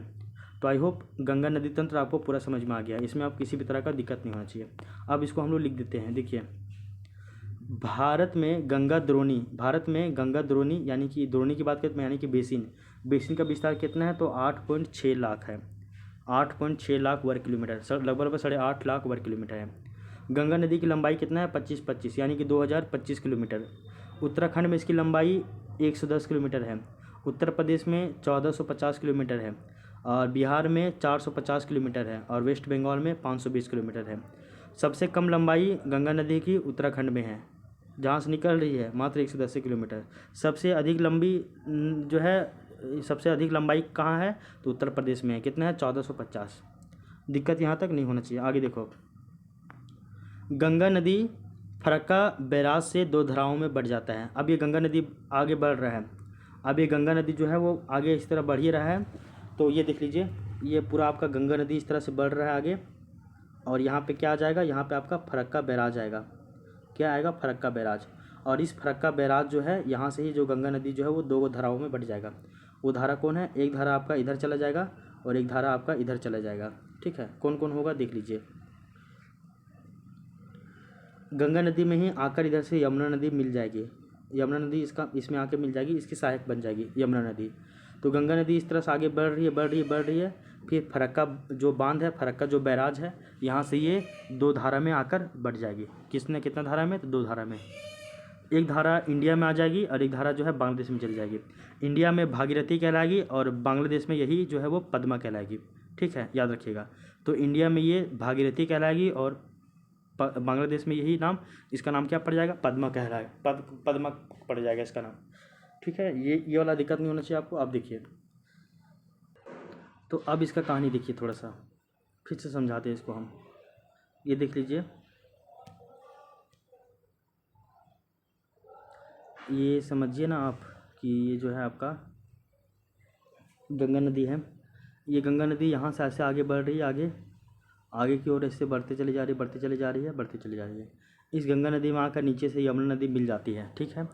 तो आई होप गंगा नदी तंत्र आपको पूरा समझ में आ गया, इसमें आप किसी भी तरह का दिक्कत नहीं होना चाहिए। अब इसको हम लोग लिख देते हैं। देखिए, भारत में गंगा द्रोणी, भारत में गंगा द्रोणी यानी कि द्रोणी की बात करें तो यानी कि बेसिन का विस्तार कितना है, तो 8.6 लाख है, 8.6 लाख वर्ग किलोमीटर, लगभग 8.5 लाख वर्ग किलोमीटर है। गंगा नदी की लंबाई कितना है, 25 यानी कि 2025 किलोमीटर। उत्तराखंड में इसकी लंबाई 110 किलोमीटर है, उत्तर प्रदेश में 1450 किलोमीटर है, और बिहार में 450 किलोमीटर है, और वेस्ट बंगाल में 520 किलोमीटर है। सबसे कम लंबाई गंगा नदी की उत्तराखंड में है, जहाँ से निकल रही है, मात्र 110 किलोमीटर। सबसे अधिक लंबी जो है, सबसे अधिक लंबाई कहाँ है, तो उत्तर प्रदेश में है, कितना है, 1450। दिक्कत यहाँ तक नहीं होना चाहिए। आगे देखो, गंगा नदी फरक्का बैराज से 2 धाराओं में बढ़ जाता है। अब ये गंगा नदी आगे बढ़ रहा है, अब ये गंगा नदी जो है वो आगे इस तरह बढ़ ही रहा है। तो ये देख लीजिए, ये पूरा आपका गंगा नदी इस तरह से बढ़ रहा है आगे, और यहाँ पे क्या आ जाएगा, यहाँ पे आपका फरक्का बैराज आएगा। क्या आएगा, फरक्का बैराज। और इस फरक्का बैराज जो है, यहाँ से ही जो गंगा नदी जो है वो 2 धाराओं में बढ़ जाएगा। वो धारा कौन है, एक धारा आपका इधर चला जाएगा और एक धारा आपका इधर चला जाएगा। ठीक है, कौन कौन होगा देख लीजिए। गंगा नदी में ही आकर इधर से यमुना नदी मिल जाएगी, यमुना नदी इसमें आके मिल जाएगी, इसकी सहायक बन जाएगी यमुना नदी। तो गंगा नदी इस तरह से आगे बढ़ रही है। फिर फरक्का जो बांध है, फरक्का जो बैराज है, यहाँ से ये 2 धारा में आकर बढ़ जाएगी। कितना धारा में, तो 2 धारा में। एक धारा इंडिया में आ जाएगी और एक धारा जो है बांग्लादेश में चली जाएगी। इंडिया में भागीरथी कहलाएगी और बांग्लादेश में यही जो है वो पद्मा कहलाएगी। ठीक है, याद रखिएगा। तो इंडिया में ये भागीरथी कहलाएगी और बांग्लादेश में यही नाम, इसका नाम क्या पड़ जाएगा, पद्मा कहलाएगा, पद्मा पड़ जाएगा इसका नाम। ठीक है, ये वाला दिक्कत नहीं होना चाहिए आपको। आप देखिए, तो अब इसका कहानी देखिए, थोड़ा सा फिर से समझाते हैं इसको हम। ये देख लीजिए, ये समझिए ना आप कि ये जो है आपका गंगा नदी है। ये गंगा नदी यहाँ से ऐसे आगे बढ़ रही है, आगे की ओर ऐसे बढ़ते चली जा रही है। इस गंगा नदी में आकर नीचे से यमुना नदी मिल जाती है। ठीक है,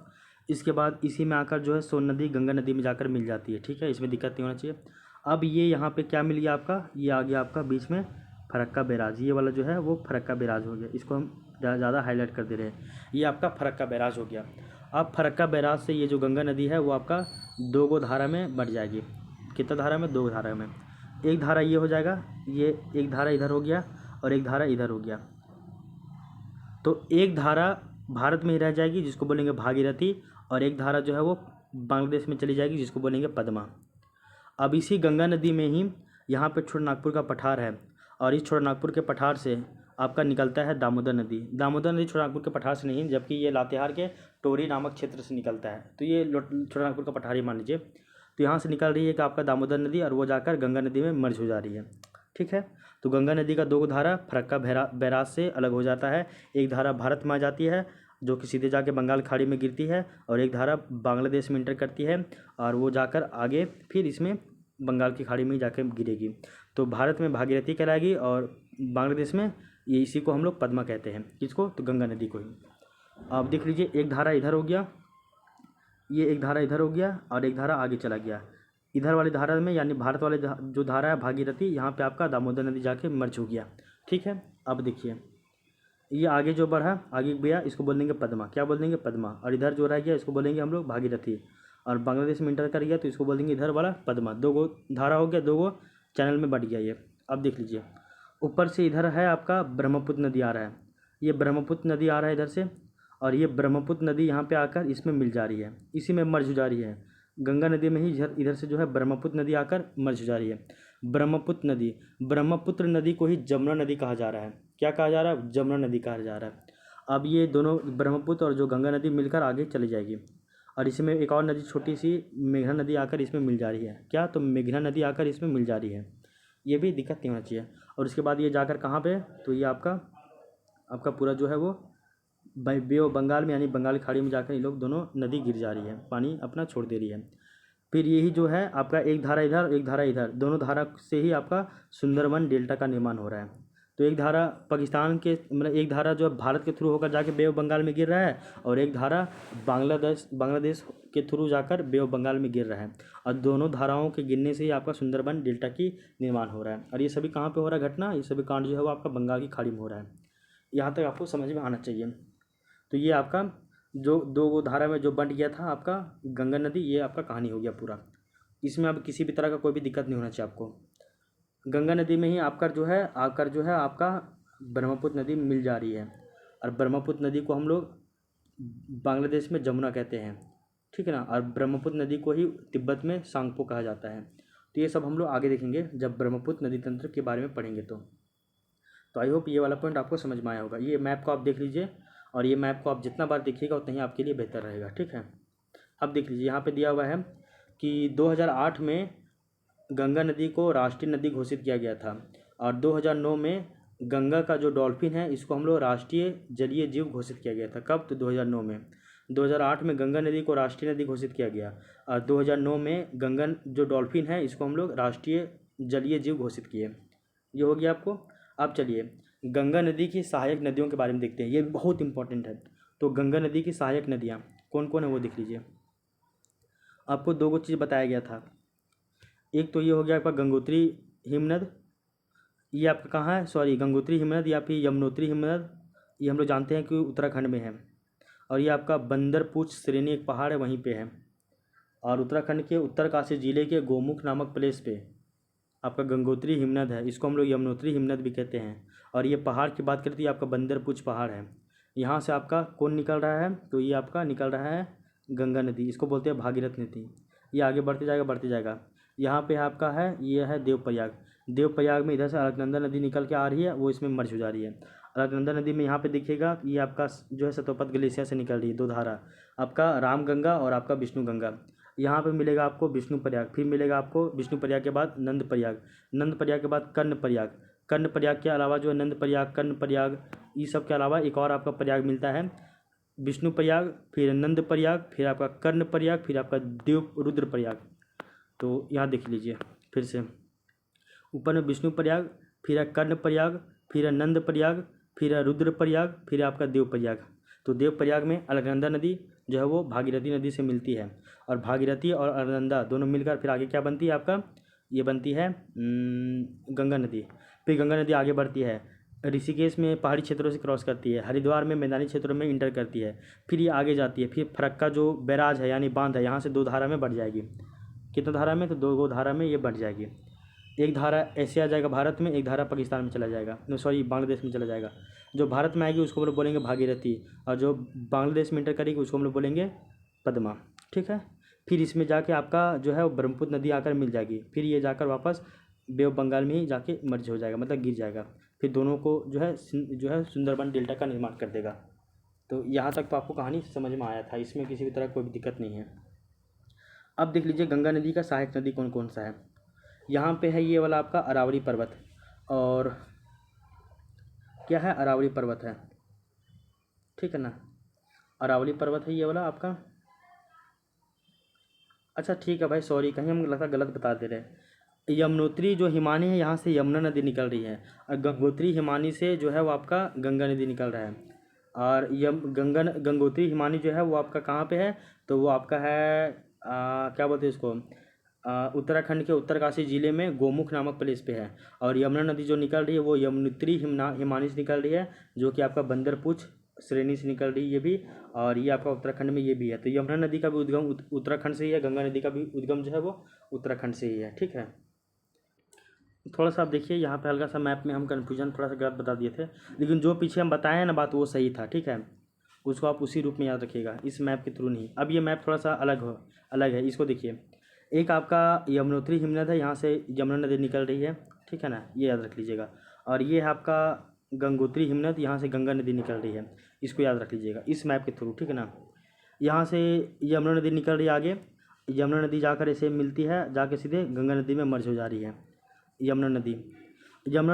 इसके बाद इसी में आकर जो है सोन नदी गंगा नदी में जाकर मिल जाती है। ठीक है, इसमें दिक्कत नहीं होना चाहिए। अब ये यहाँ पे क्या मिल गया आपका, ये आ गया आपका बीच में फरक्का बैराज। ये वाला जो है वो फरक्का बैराज हो गया, इसको हम ज़्यादा हाईलाइट कर दे रहे हैं। ये आपका फरक्का बैराज हो गया। अब फरक्का बैराज से ये जो गंगा नदी है वो आपका 2 गो धारा में बढ़ जाएगी। कितना धारा में, 2 धारा में। एक धारा ये हो जाएगा, ये एक धारा इधर हो गया और एक धारा इधर हो गया। तो एक धारा भारत में ही रह जाएगी जिसको बोलेंगे भागीरथी, और एक धारा जो है वो बांग्लादेश में चली जाएगी जिसको बोलेंगे पद्मा। अब इसी गंगा नदी में ही यहाँ पे छोटानागपुर का पठार है, और इस छोटानागपुर के पठार से आपका निकलता है दामोदर नदी। दामोदर नदी छोटानागपुर के पठार से नहीं, जबकि ये लातेहार के टोरी नामक क्षेत्र से निकलता है। तो ये छोटानागपुर का पठार ही मान लीजिए। तो यहाँ से निकल रही है कि आपका दामोदर नदी, और वो जाकर गंगा नदी में मर्ज हो जा रही है। ठीक है, तो गंगा नदी का 2 धारा फरक्का बैराज से अलग हो जाता है। एक धारा भारत में आ जाती है जो कि सीधे जाके बंगाल खाड़ी में गिरती है, और एक धारा बांग्लादेश में इंटर करती है, और वो जाकर आगे फिर इसमें बंगाल की खाड़ी में जाकर गिरेगी। तो भारत में भागीरथी कहलाएगी और बांग्लादेश में ये इसी को हम लोग पद्मा कहते हैं। किसको, तो गंगा नदी को ही। आप देख लीजिए, एक धारा इधर हो गया, ये एक धारा इधर हो गया, और एक धारा आगे चला गया। इधर वाली धारा में यानी भारत वाले जो धारा है भागीरथी, यहाँ पे आपका दामोदर नदी जाके मर्ज हो गया। ठीक है, अब देखिए, ये आगे जो बढ़ा, आगे गया, इसको बोल देंगे पद्मा। क्या बोल देंगे? पद्मा। और इधर जो रह गया इसको बोलेंगे हम लोग भागीरथी। और बांग्लादेश में इंटर कर गया तो इसको बोल देंगे इधर वाला पद्मा। दो गो धारा हो गया, दो गो चैनल में बढ़ गया ये। अब देख लीजिए, ऊपर से इधर है आपका ब्रह्मपुत्र नदी आ रहा है, ये ब्रह्मपुत्र नदी आ रहा है इधर से, और ये ब्रह्मपुत्र नदी यहाँ पे आकर इसमें मिल जा रही है, इसी में मर्ज हो जा रही है। गंगा नदी में ही इधर से जो है ब्रह्मपुत्र नदी आकर मर्ज हो जा रही है। ब्रह्मपुत्र नदी, ब्रह्मपुत्र नदी को ही जमुना नदी कहा जा रहा है। क्या कहा जा रहा है? जमुना नदी कहा जा रहा है। अब ये दोनों ब्रह्मपुत्र और जो गंगा नदी मिलकर आगे चली जाएगी, और इसमें एक और नदी छोटी सी मेघना नदी आकर इसमें मिल जा रही है। क्या? तो मेघना नदी आकर इसमें मिल जा रही है। ये भी दिक्कत नहीं होना चाहिए। और उसके बाद ये जाकर कहाँ पे? तो ये आपका पूरा जो है वो बे ऑफ बंगाल में, यानी बंगाल की खाड़ी में जाकर ये लोग दोनों नदी गिर जा रही है, पानी अपना छोड़ दे रही है। फिर यही जो है आपका एक धारा इधर, एक धारा इधर, दोनों धारा से ही आपका सुंदरबन डेल्टा का निर्माण हो रहा है। तो एक धारा पाकिस्तान के, मतलब एक धारा जो है भारत के थ्रू होकर जाके बे ऑफ बंगाल में गिर रहा है, और एक धारा बांग्लादेश के थ्रू जाकर बे ऑफ बंगाल में गिर रहा है। और दोनों धाराओं के गिरने से ही आपका सुंदरबन डेल्टा की निर्माण हो रहा है। और ये सभी कहाँ पे हो रहा है घटना? ये सभी कांड जो है वो आपका बंगाल की खाड़ी में हो रहा है। यहाँ तक आपको समझ में आना चाहिए। तो ये आपका जो दो गो धारा में जो बंट गया था आपका गंगा नदी, ये आपका कहानी हो गया पूरा। इसमें अब किसी भी तरह का कोई भी दिक्कत नहीं होना चाहिए आपको। गंगा नदी में ही आकर जो है आपका ब्रह्मपुत्र नदी मिल जा रही है। और ब्रह्मपुत्र नदी को हम लोग बांग्लादेश में जमुना कहते हैं, ठीक है ना। और ब्रह्मपुत्र नदी को ही तिब्बत में सांगपो कहा जाता है। तो ये सब हम लोग आगे देखेंगे जब ब्रह्मपुत्र नदी तंत्र के बारे में पढ़ेंगे। तो आई होप ये वाला पॉइंट आपको समझ में आया होगा। ये मैप को आप देख लीजिए, और ये मैप को आप जितना बार देखिएगा उतना ही आपके लिए बेहतर रहेगा, ठीक है। अब देख लीजिए, यहाँ पे दिया हुआ है कि 2008 में गंगा नदी को राष्ट्रीय नदी घोषित किया गया था, और 2009 में गंगा का जो डॉल्फिन है इसको हम लोग राष्ट्रीय जलीय जीव घोषित किया गया था। कब? तो 2009 में। 2008 में गंगा नदी को राष्ट्रीय नदी घोषित किया गया, और 2009 में गंगा जो डॉल्फिन है इसको हम लोग राष्ट्रीय जलीय जीव घोषित किए। ये हो गया आपको। अब चलिए गंगा नदी की सहायक नदियों के बारे में देखते हैं, ये बहुत इंपॉर्टेंट है। तो गंगा नदी की सहायक नदियाँ कौन कौन है वो देख लीजिए। आपको दो चीज़ बताया गया था, एक तो ये हो गया आपका गंगोत्री हिमनद, ये आपका कहाँ है? सॉरी, गंगोत्री हिमनद या फिर यमुनोत्री हिमनद, ये हम लोग जानते हैं कि उत्तराखंड में है। और ये आपका बंदरपूछ श्रेणी एक पहाड़ है, वहीं पे है। और उत्तराखंड के उत्तरकाशी जिले के गोमुख नामक प्लेस पे आपका गंगोत्री हिमनद है, इसको हम लोग यमुनोत्री हिमनद भी कहते हैं। और ये पहाड़ की बात करती है आपका बंदरपूछ पहाड़ है। यहाँ से आपका कौन निकल रहा है? तो ये आपका निकल रहा है गंगा नदी, इसको बोलते हैं भागीरथ नदी। ये आगे बढ़ते जाएगा। यहाँ पे आपका है, ये है देवप्रयाग में इधर से अलकनंदा नदी निकल के आ रही है, वो इसमें मर्ज हो जा रही है। अलकनंदा नदी में यहाँ पे देखिएगा ये आपका जो है सतोपत ग्लेशियर से निकल रही है, दो धारा, आपका रामगंगा और आपका विष्णु गंगा। यहाँ पे मिलेगा आपको विष्णु प्रयाग, फिर मिलेगा आपको विष्णु प्रयाग के बाद नंद प्रयाग के बाद कर्ण प्रयाग के अलावा जो है नंद प्रयाग, कर्ण प्रयाग, ये सब के अलावा एक और आपका प्रयाग मिलता है, विष्णु प्रयाग, फिर नंद प्रयाग, फिर आपका कर्ण प्रयाग, फिर आपका देव रुद्र प्रयाग। तो यहाँ देख लीजिए फिर से, ऊपर में विष्णु प्रयाग, फिर है कर्ण प्रयाग, फिर है नंद प्रयाग, फिर है रुद्र प्रयाग, फिर है आपका देव प्रयाग। तो देव प्रयाग में अलकनंदा नदी जो है वो भागीरथी नदी से मिलती है, और भागीरथी और अलकनंदा दोनों मिलकर फिर आगे क्या बनती है आपका? ये बनती है गंगा नदी। फिर गंगा नदी आगे बढ़ती है, ऋषिकेश में पहाड़ी क्षेत्रों से क्रॉस करती है, हरिद्वार में मैदानी क्षेत्रों में इंटर करती है, फिर ये आगे जाती है, फिर फरक्का जो बैराज है यानी बांध है, यहाँ से दो धारा में बढ़ जाएगी। कितना धारा में? तो दो गो धारा में ये बढ़ जाएगी। एक धारा ऐसे आ जाएगा भारत में, एक धारा पाकिस्तान में चला जाएगा, सॉरी बांग्लादेश में चला जाएगा। जो भारत में आएगी उसको हम लोग बोलेंगे भागीरथी, और जो बांग्लादेश में इंटर करेगी उसको हम लोग बोलेंगे पद्मा, ठीक है। फिर इसमें जाके आपका जो है वो ब्रह्मपुत्र नदी आकर मिल जाएगी, फिर ये जाकर वापस बे ऑफ बंगाल में ही जाके मर्ज हो जाएगा, मतलब गिर जाएगा। फिर दोनों को जो है सुंदरबन डेल्टा का निर्माण कर देगा। तो यहाँ तक तो आपको कहानी समझ में आया था, इसमें किसी भी तरह कोई भी दिक्कत नहीं है। अब देख लीजिए गंगा नदी का सहायक नदी कौन कौन सा है। यहाँ पे है ये वाला आपका अरावली पर्वत, और क्या है? अरावली पर्वत है, ठीक है ना। अरावली पर्वत है ये वाला आपका। अच्छा ठीक है भाई, सॉरी कहीं हम लगता गलत बता दे रहे हैं। यमुनोत्री जो हिमानी है यहाँ से यमुना नदी निकल रही है, और गंगोत्री हिमानी से जो है वो आपका गंगा नदी निकल रहा है। और गंगोत्री हिमानी जो है वो आपका कहाँ पे है? तो वो आपका है क्या बोलते हैं इसको, उत्तराखंड के उत्तरकाशी ज़िले में गोमुख नामक प्लेस पे है। और यमुना नदी जो निकल रही है वो यमुनोत्री हिमानी से निकल रही है, जो कि आपका बंदरपुछ श्रेणी से निकल रही है ये भी, और ये आपका उत्तराखंड में ये भी है। तो यमुना नदी का भी उद्गम उत्तराखंड से ही है, गंगा नदी का भी उद्गम जो है वो उत्तराखंड से ही है। ठीक है, थोड़ा सा आप देखिए यहाँ पे हल्का सा मैप में हम कन्फ्यूजन थोड़ा सा गलत बता दिए थे, लेकिन जो पीछे हम बताए हैं ना बात वो सही था। ठीक है, उसको आप उसी रूप में याद रखिएगा, इस मैप के थ्रू नहीं। अब ये मैप थोड़ा सा अलग है, इसको देखिए। एक आपका यमुनोत्री हिमनद है, यहाँ से यमुना नदी निकल रही है, ठीक है ना, ये याद रख लीजिएगा। और ये है आपका गंगोत्री हिमनद, यहाँ से गंगा नदी निकल रही है, इसको याद रख लीजिएगा इस मैप के थ्रू। ठीक है ना, यहाँ से यमुना नदी निकल रही है आगे, यमुना नदी जाकर ऐसे मिलती है, जाके सीधे गंगा नदी में मर्ज हो जा रही है यमुना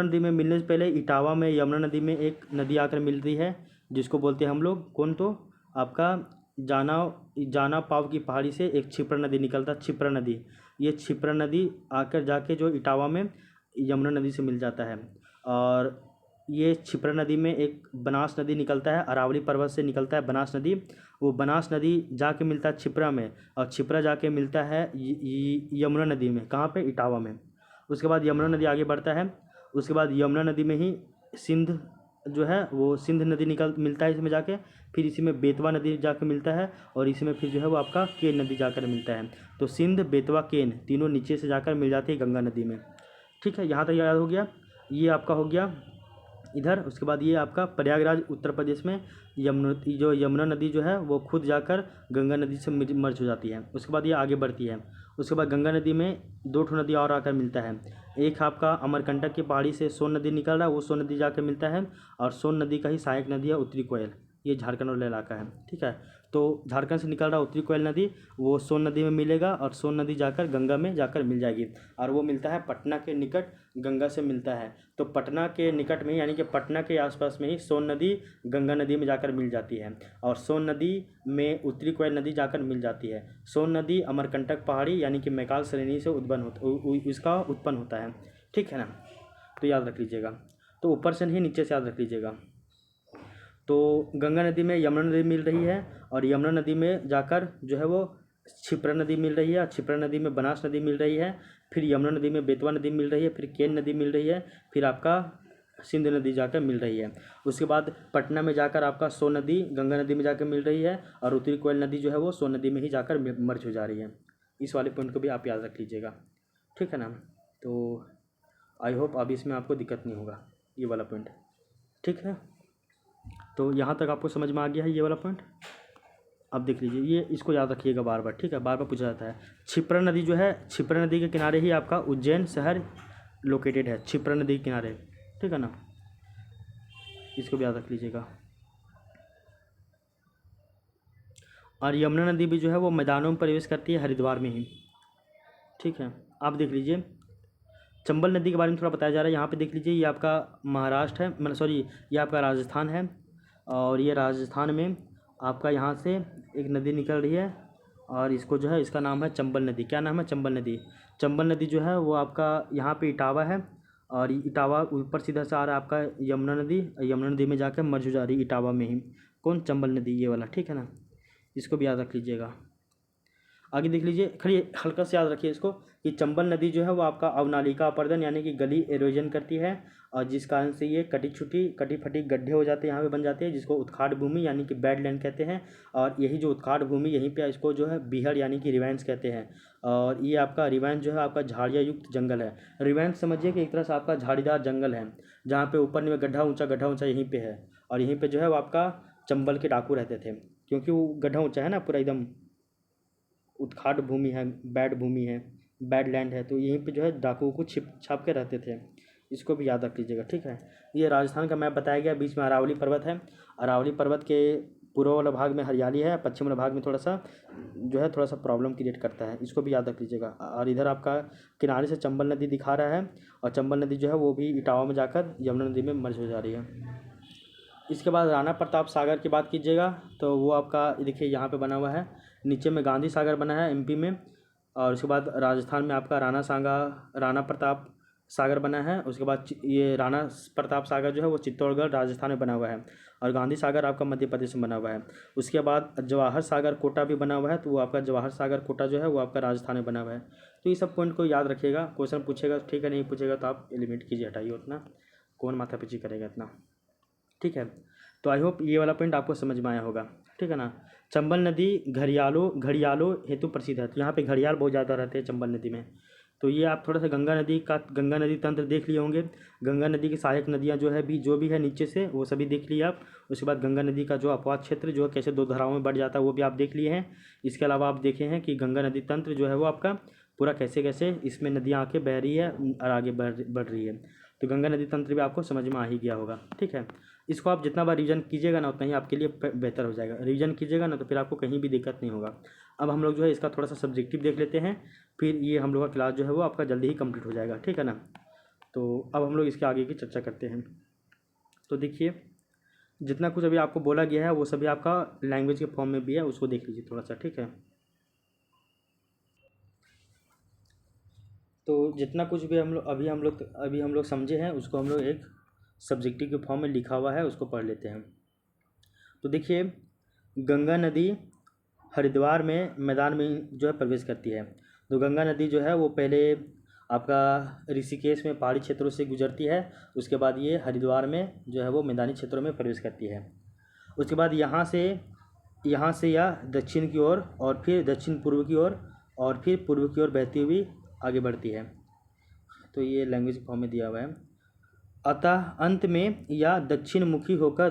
नदी में मिलने से पहले इटावा में यमुना नदी में एक नदी आकर मिलती है, जिसको बोलते हैं हम लोग कौन, तो आपका जाना पाव की पहाड़ी से एक छिप्रा नदी निकलता, छिप्रा नदी। ये छिप्रा नदी आकर जाके जो इटावा में यमुना नदी से मिल जाता है। और ये छिप्रा नदी में एक बनास नदी निकलता है, अरावली पर्वत से निकलता है बनास नदी। वो बनास नदी जाके मिलता है छिप्रा में, और छिप्रा जाके मिलता है यमुना नदी में, कहाँ पे, इटावा में। उसके बाद यमुना नदी आगे बढ़ता है, उसके बाद यमुना नदी में ही सिंध जो है वो सिंध नदी मिलता है इसमें जाके, फिर इसी में बेतवा नदी जाकर मिलता है, और इसमें फिर जो है वो आपका केन नदी जाकर मिलता है। तो सिंध, बेतवा, केन तीनों नीचे से जाकर मिल जाती है गंगा नदी में। ठीक है, यहाँ तक याद हो गया। ये आपका हो गया इधर। उसके बाद ये आपका प्रयागराज उत्तर प्रदेश में यमुना नदी जो है वो खुद जाकर गंगा नदी से मर्ज हो जाती है। उसके बाद ये आगे बढ़ती है। उसके बाद गंगा नदी में दो ठो नदी और आकर मिलता है। एक आपका अमरकंटक की पहाड़ी से सोन नदी निकल रहा है, वो सोन नदी जाकर मिलता है, और सोन नदी का ही सहायक नदी है उत्तरी कोयल, ये झारखंड वाला इलाका है। ठीक है, तो झारखंड से निकल रहा उत्तरी कोयल नदी, वो सोन नदी में मिलेगा, और सोन नदी जाकर गंगा में जाकर मिल जाएगी, और वो मिलता है पटना के निकट, गंगा से मिलता है। तो पटना के निकट में यानी कि पटना के आसपास में ही सोन नदी गंगा नदी में जाकर मिल जाती है, और सोन नदी में उत्तरी कोयल नदी जाकर मिल जाती है। सोन नदी अमरकंटक पहाड़ी यानी कि मैकाल श्रेणी से इसका उत्पन्न होता है। ठीक है ना, तो याद रख लीजिएगा। तो ऊपर से नहीं, नीचे से याद रख लीजिएगा। तो गंगा नदी में यमुना नदी मिल रही है, और यमुना नदी में जाकर जो है वो छिप्रा नदी मिल रही है, और छिप्रा नदी में बनास नदी मिल रही है, फिर यमुना नदी में बेतवा नदी मिल रही है, फिर केन नदी मिल रही है, फिर आपका सिंध नदी जाकर मिल रही है। उसके बाद पटना में जाकर आपका सोन नदी गंगा नदी में जाकर मिल रही है, और उत्तरी कोयल नदी जो है वो सोन नदी में ही जाकर मर्ज हो जा रही है। इस वाले पॉइंट को भी आप याद रख लीजिएगा। ठीक है ना, तो आई होप अब इसमें आपको दिक्कत नहीं होगा, ये वाला पॉइंट। ठीक है, तो यहाँ तक आपको समझ में आ गया है ये वाला पॉइंट। अब देख लीजिए, ये इसको याद रखिएगा बार बार। ठीक है, बार बार पूछा जाता है। छिप्रा नदी जो है, छिप्रा नदी के किनारे ही आपका उज्जैन शहर लोकेटेड है, छिप्रा नदी के किनारे। ठीक है ना, इसको भी याद रख लीजिएगा। और यमुना नदी भी जो है वो मैदानों में प्रवेश करती है हरिद्वार में ही। ठीक है, आप देख लीजिए चंबल नदी के बारे में थोड़ा बताया जा रहा है। यहाँ पे देख लीजिए, ये आपका महाराष्ट्र है, मतलब सॉरी ये आपका राजस्थान है, और ये राजस्थान में आपका यहाँ से एक नदी निकल रही है, और इसको जो है इसका नाम है चंबल नदी। क्या नाम है? चंबल नदी। चंबल नदी जो है वो आपका यहाँ पे इटावा है, और इटावा ऊपर सीधा से आ रहा है आपका यमुना नदी, यमुना नदी में जाकर मर्ज हो जा रही है इटावा में ही। कौन? चंबल नदी, ये वाला। ठीक है ना, इसको भी याद रख लीजिएगा। आगे देख लीजिए, खड़ी हल्का से याद रखिए इसको कि चंबल नदी जो है वो आपका अवनालिका अपर्दन यानी कि गली एरोजन करती है, और जिस कारण से ये कटी फटी गड्ढे हो जाते हैं, यहाँ पे बन जाते हैं, जिसको उत्खाड़ भूमि यानी कि बैडलैंड कहते हैं। और यही जो उत्खाड़ भूमि, यहीं पे इसको जो है बीहड़ यानी कि रिवेंस कहते हैं। और ये आपका रिवेंस जो है आपका झाड़िया युक्त जंगल है। रिवेंस समझिए कि एक तरह से आपका झाड़ीदार जंगल है, जहाँ पे ऊपर में गड्ढा ऊँचा यहीं पर है, और यहीं पर जो है वो आपका चंबल के डाकू रहते थे, क्योंकि वो गड्ढा ऊँचा है ना, पूरा एकदम उत्खाड़ भूमि है, बैड भूमि है, बैड लैंड है, तो यहीं पे जो है डाकुओं को छाप के रहते थे। इसको भी याद रख लीजिएगा। ठीक है, ये राजस्थान का मैप बताया गया। बीच में अरावली पर्वत है, अरावली पर्वत के पूर्व वाला भाग में हरियाली है, पश्चिम वाला भाग में थोड़ा सा प्रॉब्लम क्रिएट करता है। इसको भी याद रख लीजिएगा। और इधर आपका किनारे से चंबल नदी दिखा रहा है, और चंबल नदी जो है वो भी इटावा में जाकर यमुना नदी में मर्ज हो जा रही है। इसके बाद राणा प्रताप सागर की बात कीजिएगा तो वो आपका देखिए यहाँ पे बना हुआ है, नीचे में गांधी सागर बना है एमपी में, और उसके बाद राजस्थान में आपका राणा प्रताप सागर बना है। उसके बाद ये राणा प्रताप सागर जो है वो चित्तौड़गढ़ राजस्थान में बना हुआ है, और गांधी सागर आपका मध्य प्रदेश में बना हुआ है। उसके बाद जवाहर सागर कोटा भी बना हुआ है, तो वो आपका जवाहर सागर कोटा जो है वो आपका राजस्थान में बना हुआ है। तो ये सब पॉइंट को याद रखिएगा, क्वेश्चन पूछेगा ठीक है, नहीं पूछेगा तो आप एलिमिनेट कीजिए, हटाइए, उतना कौन माथापच्ची करेगा इतना, ठीक है। तो आई होप ये वाला पॉइंट आपको समझ में आया होगा, ठीक है ना। चंबल नदी घड़ियालों हेतु प्रसिद्ध है, तो यहाँ पे घड़ियाल बहुत ज़्यादा रहते हैं चंबल नदी में। तो ये आप थोड़ा सा गंगा नदी तंत्र देख लिए होंगे। गंगा नदी की सहायक नदियाँ जो भी है नीचे से, वो सभी देख लिए आप। उसके बाद गंगा नदी का जो अपवाद क्षेत्र जो है कैसे दो धाराओं में बढ़ जाता है वो भी आप देख लिए हैं। इसके अलावा आप देखे हैं कि गंगा नदी तंत्र जो है वो आपका पूरा कैसे कैसे इसमें नदियाँ आके बह रही है और आगे बढ़ रही है। तो गंगा नदी तंत्र भी आपको समझ में आ ही गया होगा, ठीक है। इसको आप जितना बार रिवीजन कीजिएगा ना उतना ही आपके लिए बेहतर हो जाएगा। रिवीजन कीजिएगा ना तो फिर आपको कहीं भी दिक्कत नहीं होगा। अब हम लोग जो है इसका थोड़ा सा सब्जेक्टिव देख लेते हैं, फिर ये हम लोग का क्लास जो है वो आपका जल्दी ही कंप्लीट हो जाएगा, ठीक है ना। तो अब हम लोग इसके आगे की चर्चा करते हैं। तो देखिए, जितना कुछ अभी आपको बोला गया है वो सभी आपका लैंग्वेज के फॉर्म में भी है, उसको देख लीजिए थोड़ा सा, ठीक है। तो जितना कुछ भी अभी हम लोग समझे हैं उसको हम लोग एक सब्जेक्टिव के फॉर्म में लिखा हुआ है, उसको पढ़ लेते हैं। तो देखिए, गंगा नदी हरिद्वार में मैदान में जो है प्रवेश करती है। तो गंगा नदी जो है वो पहले आपका ऋषिकेश में पहाड़ी क्षेत्रों से गुजरती है, उसके बाद ये हरिद्वार में जो है वो मैदानी क्षेत्रों में प्रवेश करती है। उसके बाद यहाँ से यह दक्षिण की ओर और फिर दक्षिण पूर्व की ओर और फिर पूर्व की ओर बहती हुई आगे बढ़ती है। तो ये लैंग्वेज फॉर्म में दिया हुआ है। अतः अंत में यह दक्षिण मुखी होकर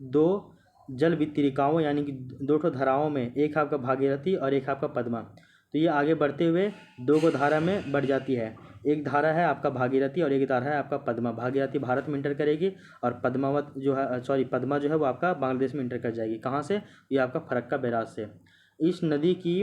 दो जल वितरिकाओं यानी कि दो ठो धाराओं में, एक आपका भागीरथी और एक आपका पद्मा, तो ये आगे बढ़ते हुए दो को धारा में बढ़ जाती है। एक धारा है आपका भागीरथी और एक धारा है आपका पद्मा। भागीरथी भारत में इंटर करेगी और पद्मा जो है वो आपका बांग्लादेश में इंटर कर जाएगी। कहाँ से? ये आपका फरक्का बैराज से। इस नदी की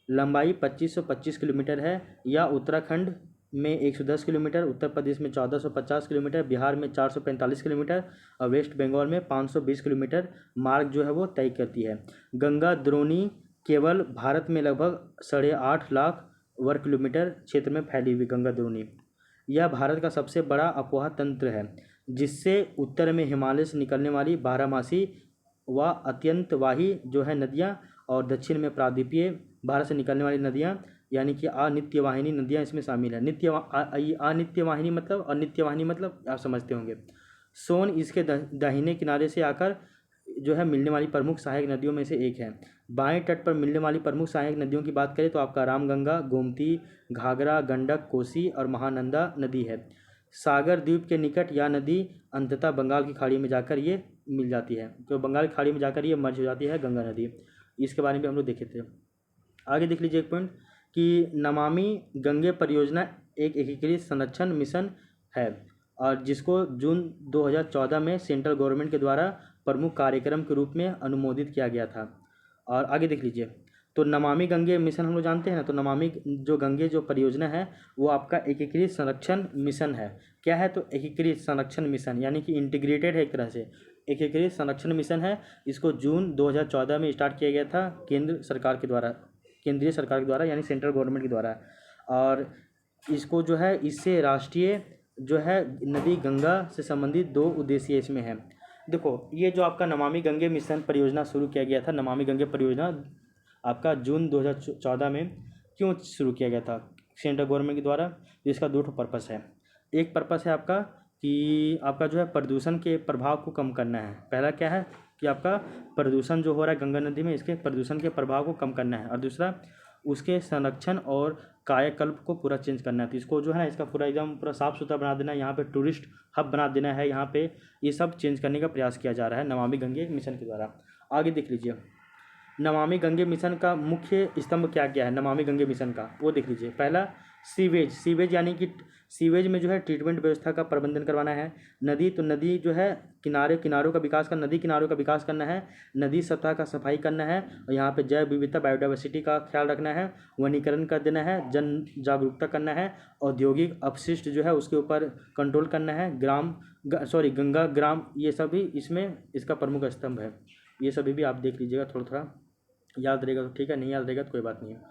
लंबाई 2525 किलोमीटर है। या उत्तराखंड में 110 किलोमीटर, उत्तर प्रदेश में 1450 किलोमीटर, बिहार में 445 किलोमीटर और वेस्ट बंगाल में 520 किलोमीटर मार्ग जो है वो तय करती है। गंगा द्रोणी केवल भारत में लगभग 8.5 लाख वर्ग किलोमीटर क्षेत्र में फैली हुई गंगा द्रोणी, यह भारत का सबसे बड़ा अफवाह तंत्र है, जिससे उत्तर में हिमालय से निकलने वाली बारहमासी व अत्यंतवाही जो है नदियाँ और दक्षिण में प्रायद्वीपीय भारत से निकलने वाली नदियाँ यानी कि अनित्यवाहिनी नदियाँ इसमें शामिल है। अनित्यवाहिनी मतलब, अनित्यवाहिनी मतलब आप समझते होंगे। सोन इसके दाहिने किनारे से आकर जो है मिलने वाली प्रमुख सहायक नदियों में से एक है। बाएं तट पर मिलने वाली प्रमुख सहायक नदियों की बात करें तो आपका रामगंगा, गोमती, घाघरा, गंडक, कोसी और महानंदा नदी है। सागर द्वीप के निकट यह नदी अंततः बंगाल की खाड़ी में जाकर ये मिल जाती है, तो बंगाल की खाड़ी में जाकर ये मर्ज हो जाती है गंगा नदी। इसके बारे में हम लोग देखे थे। आगे देख लीजिए एक पॉइंट कि नमामि गंगे परियोजना एक एकीकृत संरक्षण मिशन है और जिसको जून 2014 में सेंट्रल गवर्नमेंट के द्वारा प्रमुख कार्यक्रम के रूप में अनुमोदित किया गया था। और आगे देख लीजिए, तो नमामि गंगे मिशन हम लोग जानते हैं ना, तो नमामि जो गंगे जो परियोजना है वो आपका एकीकृत संरक्षण मिशन है। क्या है? तो एकीकृत संरक्षण मिशन यानी कि इंटीग्रेटेड है, एक तरह से एकीकृत संरक्षण मिशन है। इसको जून 2014 में स्टार्ट किया गया था केंद्रीय सरकार के द्वारा यानी सेंट्रल गवर्नमेंट के द्वारा। और इसको जो है इससे राष्ट्रीय जो है नदी गंगा से संबंधित 2 उद्देश्य इसमें हैं। देखो, ये जो आपका नमामि गंगे मिशन परियोजना शुरू किया गया था, नमामि गंगे परियोजना आपका जून 2014 में क्यों शुरू किया गया था सेंट्रल गवर्नमेंट के द्वारा? इसका 2 पर्पस है। एक पर्पस है आपका कि आपका जो है प्रदूषण के प्रभाव को कम करना है। पहला क्या है कि आपका प्रदूषण जो हो रहा है गंगा नदी में, इसके प्रदूषण के प्रभाव को कम करना है। और दूसरा उसके संरक्षण और कायाकल्प को पूरा चेंज करना है। तो इसको जो है ना, इसका पूरा साफ़ सुथरा बना देना है, यहाँ पे टूरिस्ट हब बना देना है, यहाँ पे ये सब चेंज करने का प्रयास किया जा रहा है नमामि गंगे मिशन के द्वारा। आगे देख लीजिए, नमामि गंगे मिशन का मुख्य स्तंभ क्या क्या है नमामि गंगे मिशन का, वो देख लीजिए। पहला सीवेज यानी कि सीवेज में जो है ट्रीटमेंट व्यवस्था का प्रबंधन करवाना है। नदी जो है किनारों का विकास करना है। नदी सतह का सफाई करना है और यहाँ पे जैव विविधता बायोडाइवर्सिटी का ख्याल रखना है। वनीकरण कर देना है, जन जागरूकता करना है, औद्योगिक अपशिष्ट जो है उसके ऊपर कंट्रोल करना है। गंगा ग्राम, ये सभी इसमें इसका प्रमुख स्तंभ है। ये सभी भी आप देख लीजिएगा, थोड़ा याद रहेगा तो ठीक है, नहीं याद रहेगा तो कोई बात नहीं है।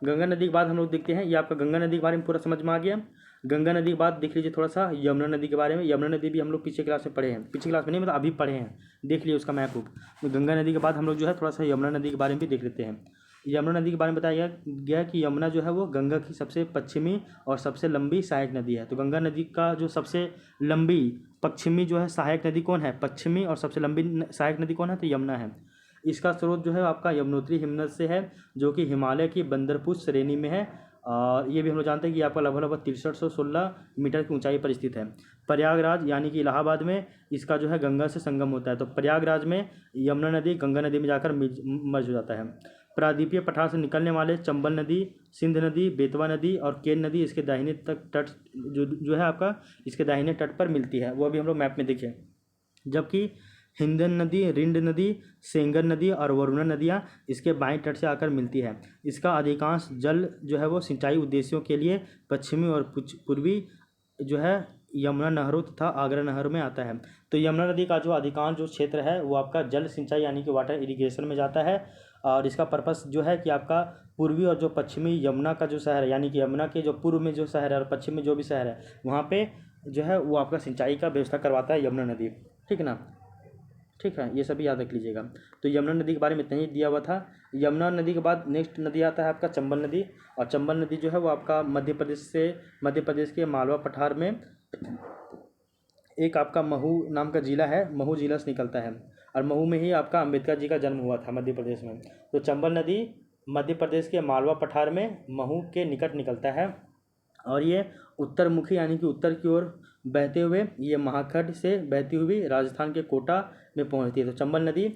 गंगा नदी के बाद हम लोग देखते हैं, ये आपका गंगा नदी के बारे में पूरा समझ में आ गया। गंगा नदी के बाद देख लीजिए थोड़ा सा यमुना नदी के बारे में। यमुना नदी भी हम लोग पिछले क्लास में पढ़े हैं, पिछले क्लास में नहीं मतलब अभी पढ़े हैं, देख लिए उसका मैप उप। तो गंगा नदी के बाद हम लोग जो है थोड़ा सा यमुना नदी के बारे में भी देख लेते हैं। यमुना नदी के बारे में बताया गया कि यमुना जो है वो गंगा की सबसे पश्चिमी और सबसे लंबी सहायक नदी है। तो गंगा नदी का जो सबसे लंबी पश्चिमी जो है सहायक नदी कौन है, पश्चिमी और सबसे लंबी सहायक नदी कौन है, तो यमुना है। इसका स्रोत जो है आपका यमुनोत्री हिमनद से है, जो कि हिमालय की बंदरपुर श्रेणी में है। और ये भी हम लोग जानते हैं कि आपका लगभग 6316 मीटर की ऊंचाई पर स्थित है। प्रयागराज यानी कि इलाहाबाद में इसका जो है गंगा से संगम होता है। तो प्रयागराज में यमुना नदी गंगा नदी में जाकर मर्ज हो जाता है। प्रायद्वीपीय पठार से निकलने वाले चंबल नदी, सिंध नदी, बेतवा नदी और केन नदी इसके दाहिने तट जो है आपका इसके दाहिने तट पर मिलती है, वो अभी हम लोग मैप में देखें। जबकि हिंदन नदी, रिंड नदी, सेंगर नदी और वरुणा नदियाँ इसके बाएं तट से आकर मिलती है। इसका अधिकांश जल जो है वो सिंचाई उद्देश्यों के लिए पश्चिमी और पूर्वी जो है यमुना नहरों तथा आगरा नहर में आता है। तो यमुना नदी का जो अधिकांश जो क्षेत्र है वो आपका जल सिंचाई यानी कि वाटर इरिगेशन में जाता है। और इसका पर्पस जो है कि आपका पूर्वी और जो पश्चिमी यमुना का जो शहर है, यानी कि यमुना के जो पूर्व में जो शहर है और पश्चिम में जो भी शहर है, वहाँ पे जो है वो आपका सिंचाई का व्यवस्था करवाता है यमुना नदी। ठीक है ना, ठीक है, ये सभी याद रख लीजिएगा। तो यमुना नदी के बारे में इतना ही दिया हुआ था। यमुना नदी के बाद नेक्स्ट नदी आता है आपका चंबल नदी। और चंबल नदी जो है वो आपका मध्य प्रदेश के मालवा पठार में एक आपका महू नाम का जिला है, महू जिला से निकलता है। और महू में ही आपका अंबेडकर जी का जन्म हुआ था मध्य प्रदेश में। तो चंबल नदी मध्य प्रदेश के मालवा पठार में महू के निकट निकलता है। और ये उत्तरमुखी यानी कि उत्तर की ओर बहते हुए ये महाखंड से बहती हुई राजस्थान के कोटा में पहुंचती है। तो चंबल नदी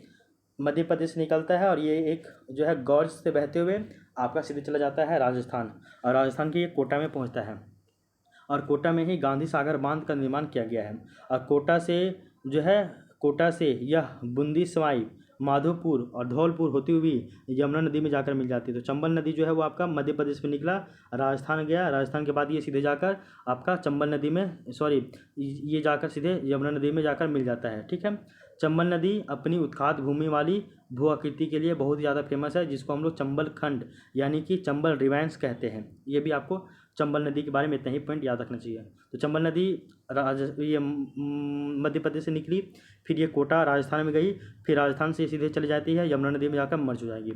मध्य प्रदेश से निकलता है और ये एक जो है गौर से बहते हुए आपका सीधे चला जाता है राजस्थान, और राजस्थान के ये कोटा में पहुंचता है। और कोटा में ही गांधी सागर बांध का निर्माण किया गया है। और कोटा से यह बूंदी सवाई माधोपुर और धौलपुर होती हुई यमुना नदी में जाकर मिल जाती है। तो चंबल नदी जो है वो आपका मध्य प्रदेश में निकला, राजस्थान गया, राजस्थान के बाद ये सीधे जाकर आपका चंबल नदी में ये जाकर सीधे यमुना नदी में जाकर मिल जाता है। ठीक है, चंबल नदी अपनी उत्खात भूमि वाली भू आकृति के लिए बहुत ज़्यादा फेमस है, जिसको हम लोग चंबल खंड यानी कि चंबल रिवाइंस कहते हैं। ये भी आपको चंबल नदी के बारे में इतना ही पॉइंट याद रखना चाहिए। तो चंबल नदी ये मध्य प्रदेश से निकली, फिर ये कोटा राजस्थान में गई, फिर राजस्थान से सीधे चली जाती है यमुना नदी में जाकर मर्ज हो जाएगी।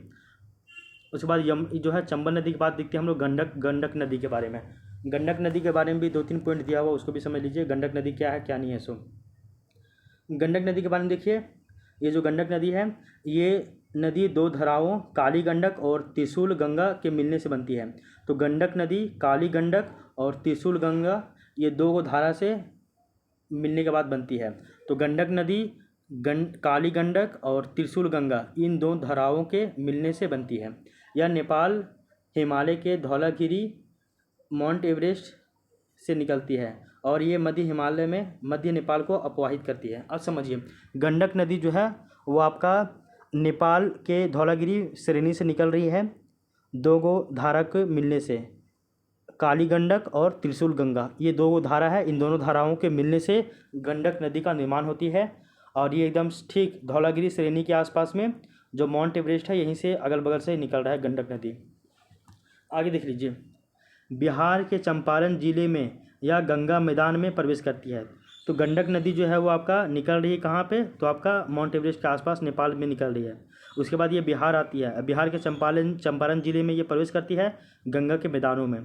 उसके बाद जो है चंबल नदी के बाद देखते हैं हम लोग गंडक नदी के बारे में। गंडक नदी के बारे में भी 2-3 पॉइंट दिया हुआ, उसको भी समझ लीजिए। गंडक नदी क्या है क्या नहीं है। सो गंडक नदी के बारे में देखिए, ये जो गंडक नदी है ये नदी 2 धाराओं काली गंडक और त्रिशूल गंगा के मिलने से बनती है। तो गंडक नदी काली गंडक और त्रिशूल गंगा ये 2 धारा से मिलने के बाद बनती है। तो गंडक नदी काली गंडक और त्रिशूल गंगा इन 2 धाराओं के मिलने से बनती है। यह नेपाल हिमालय के धौलागिरी माउंट एवरेस्ट से निकलती है और ये मध्य नेपाल को अपवाहित करती है। अब समझिए, गंडक नदी जो है वो आपका नेपाल के धौलागिरी श्रेणी से निकल रही है 2 धारा के मिलने से, काली गंडक और त्रिशूल गंगा ये 2 धारा है। इन दोनों धाराओं के मिलने से गंडक नदी का निर्माण होती है। और ये एकदम ठीक धौलागिरी श्रेणी के आसपास में जो माउंट एवरेस्ट है यहीं से अगल बगल से निकल रहा है गंडक नदी। आगे देख लीजिए, बिहार के चंपारण जिले में यह गंगा मैदान में प्रवेश करती है। तो गंडक नदी जो है वो आपका निकल रही है कहाँ पे, तो आपका माउंट एवरेस्ट के आसपास नेपाल में निकल रही है। उसके बाद ये बिहार आती है, बिहार के चंपारण जिले में ये प्रवेश करती है गंगा के मैदानों में।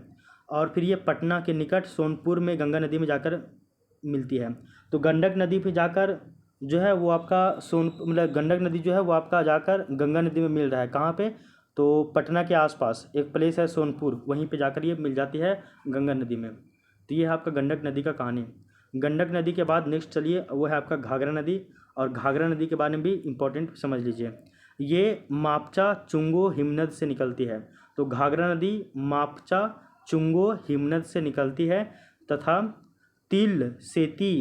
और फिर ये पटना के निकट सोनपुर में गंगा नदी में जाकर मिलती है। तो गंडक नदी पे जाकर जो है वो आपका गंडक नदी जो है वो आपका जाकर गंगा नदी में मिल रहा है कहाँ पे, तो पटना के आसपास एक प्लेस है सोनपुर, वहीं पे जाकर ये मिल जाती है गंगा नदी में। तो ये है आपका गंडक नदी का कहानी। गंडक नदी के बाद नेक्स्ट चलिए वो है आपका घाघरा नदी। और घाघरा नदी के बारे में भी इम्पोर्टेंट समझ लीजिए, ये मापचा चुंगो हिमनद से निकलती है। तो घाघरा नदी मापचा चुंगो हिमनद से निकलती है तथा तिल सेती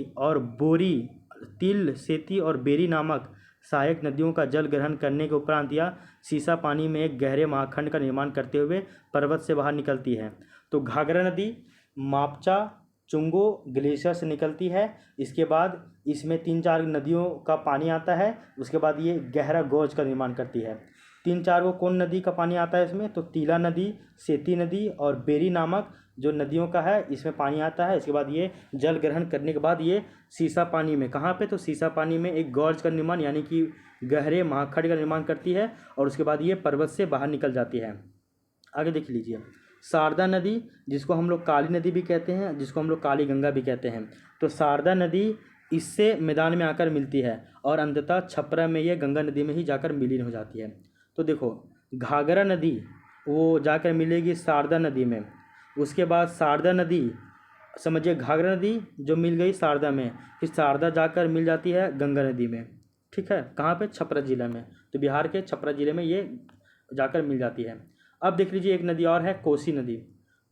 और बेरी नामक सहायक नदियों का जल ग्रहण करने के उपरांत यह सीसा पानी में एक गहरे महाखंड का निर्माण करते हुए पर्वत से बाहर निकलती है। तो घाघरा नदी मापचा चुंगो ग्लेशियर से निकलती है। इसके बाद इसमें 3-4 नदियों का पानी आता है। उसके बाद ये गहरा गोज का निर्माण करती है। 3-4 वो कौन नदी का पानी आता है इसमें, तो तिला नदी, सेती नदी और बेरी नामक जो नदियों का है इसमें पानी आता है, इसके बाद ये जल ग्रहण करने के बाद ये सीसा पानी में, कहाँ पे, तो सीसा पानी में एक गॉर्ज का निर्माण यानी कि गहरे महाखंड का निर्माण करती है और उसके बाद ये पर्वत से बाहर निकल जाती है। आगे देख लीजिए, शारदा नदी जिसको हम लोग काली नदी भी कहते हैं, जिसको हम लोग काली गंगा भी कहते हैं, तो शारदा नदी इससे मैदान में आकर मिलती है और अंततः छपरा में ये गंगा नदी में ही जाकर विलीन हो जाती है। तो देखो, घाघरा नदी वो जाकर मिलेगी शारदा नदी में, उसके बाद शारदा नदी, समझिए घाघरा नदी जो मिल गई शारदा में, फिर शारदा जाकर मिल जाती है गंगा नदी में, ठीक है, कहाँ पे, छपरा जिला में। तो बिहार के छपरा जिले में ये जाकर मिल जाती है। अब देख लीजिए एक नदी और है कोसी नदी।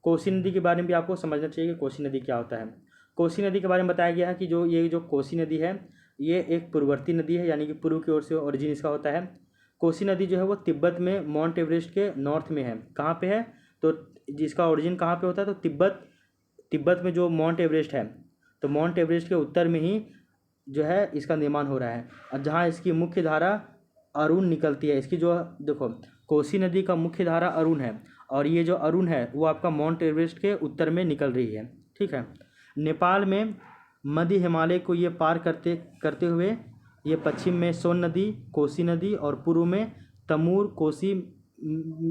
कोसी नदी के बारे में भी आपको समझना चाहिए कि कोसी नदी क्या होता है। कोसी नदी के बारे में बताया गया है कि जो कोसी नदी है ये एक पूर्ववर्ती नदी है, यानी कि पूर्व की ओर से ओरिजिन इसका होता है। कोसी नदी जो है वो तिब्बत में माउंट एवरेस्ट के नॉर्थ में है। कहाँ पे है, तो जिसका ओरिजिन कहाँ पे होता है, तो तिब्बत में जो माउंट एवरेस्ट है, तो माउंट एवरेस्ट के उत्तर में ही जो है इसका निर्माण हो रहा है और जहाँ इसकी मुख्य धारा अरुण निकलती है। इसकी जो देखो, कोसी नदी का मुख्य धारा अरुण है और ये जो अरुण है वो आपका माउंट एवरेस्ट के उत्तर में निकल रही है, ठीक है। नेपाल में मध्य हिमालय को ये पार करते हुए ये पश्चिम में सोन नदी, कोसी नदी और पूर्व में तमूर, कोसी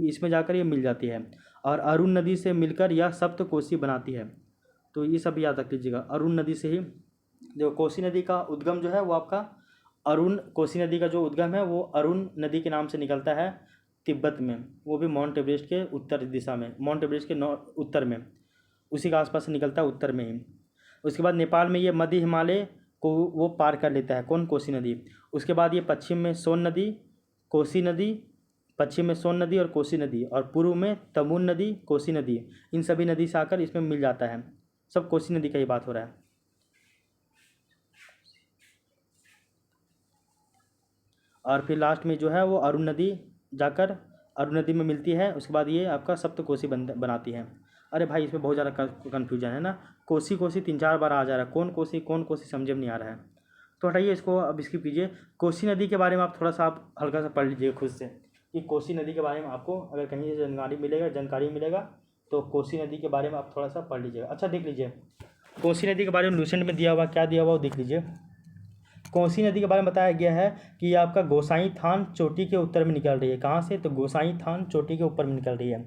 इसमें जाकर ये मिल जाती है और अरुण नदी से मिलकर यह सप्त कोसी बनाती है। तो ये सब याद रख लीजिएगा, अरुण नदी से ही जो कोसी नदी का उद्गम जो है वो आपका कोसी नदी का जो उद्गम है वो अरुण नदी के नाम से निकलता है तिब्बत में, वो भी माउंट एवरेस्ट के उत्तर दिशा में, माउंट एवरेस्ट के उत्तर में, उसी के आसपास से निकलता है उत्तर में ही। उसके बाद नेपाल में ये मध्य हिमालय को वो पार कर लेता है, कौन, कोसी नदी। उसके बाद ये पश्चिम में सोन नदी, कोसी नदी, पश्चिम में सोन नदी और कोसी नदी और पूर्व में तमून नदी, कोसी नदी, इन सभी नदी से आकर इसमें मिल जाता है। सब कोसी नदी का ही बात हो रहा है। और फिर लास्ट में जो है वो अरुण नदी जाकर अरुण नदी में मिलती है। उसके बाद ये आपका सप्तकोसी बनाती है। अरे भाई इसमें बहुत ज़्यादा कन्फ्यूजन है ना, कोसी 3-4 बार आ जा रहा है, कौन कोसी समझ में नहीं आ रहा है। तो हटाइए इसको, अब इसकी कीजिए। कोसी नदी के बारे में आप थोड़ा सा आप हल्का सा पढ़ लीजिए खुद से कि कोसी नदी के बारे में आपको अगर कहीं से जानकारी मिलेगा तो कोसी नदी के बारे में आप थोड़ा सा पढ़ लीजिएगा। अच्छा देख लीजिए, कोसी नदी के बारे में लूसेंट में दिया हुआ क्या दिया हुआ वो देख लीजिए। कोसी नदी के बारे में बताया गया है कि ये आपका गोसाई थान चोटी के उत्तर में निकल रही है। कहाँ से, तो गोसाई थान चोटी के ऊपर में निकल रही है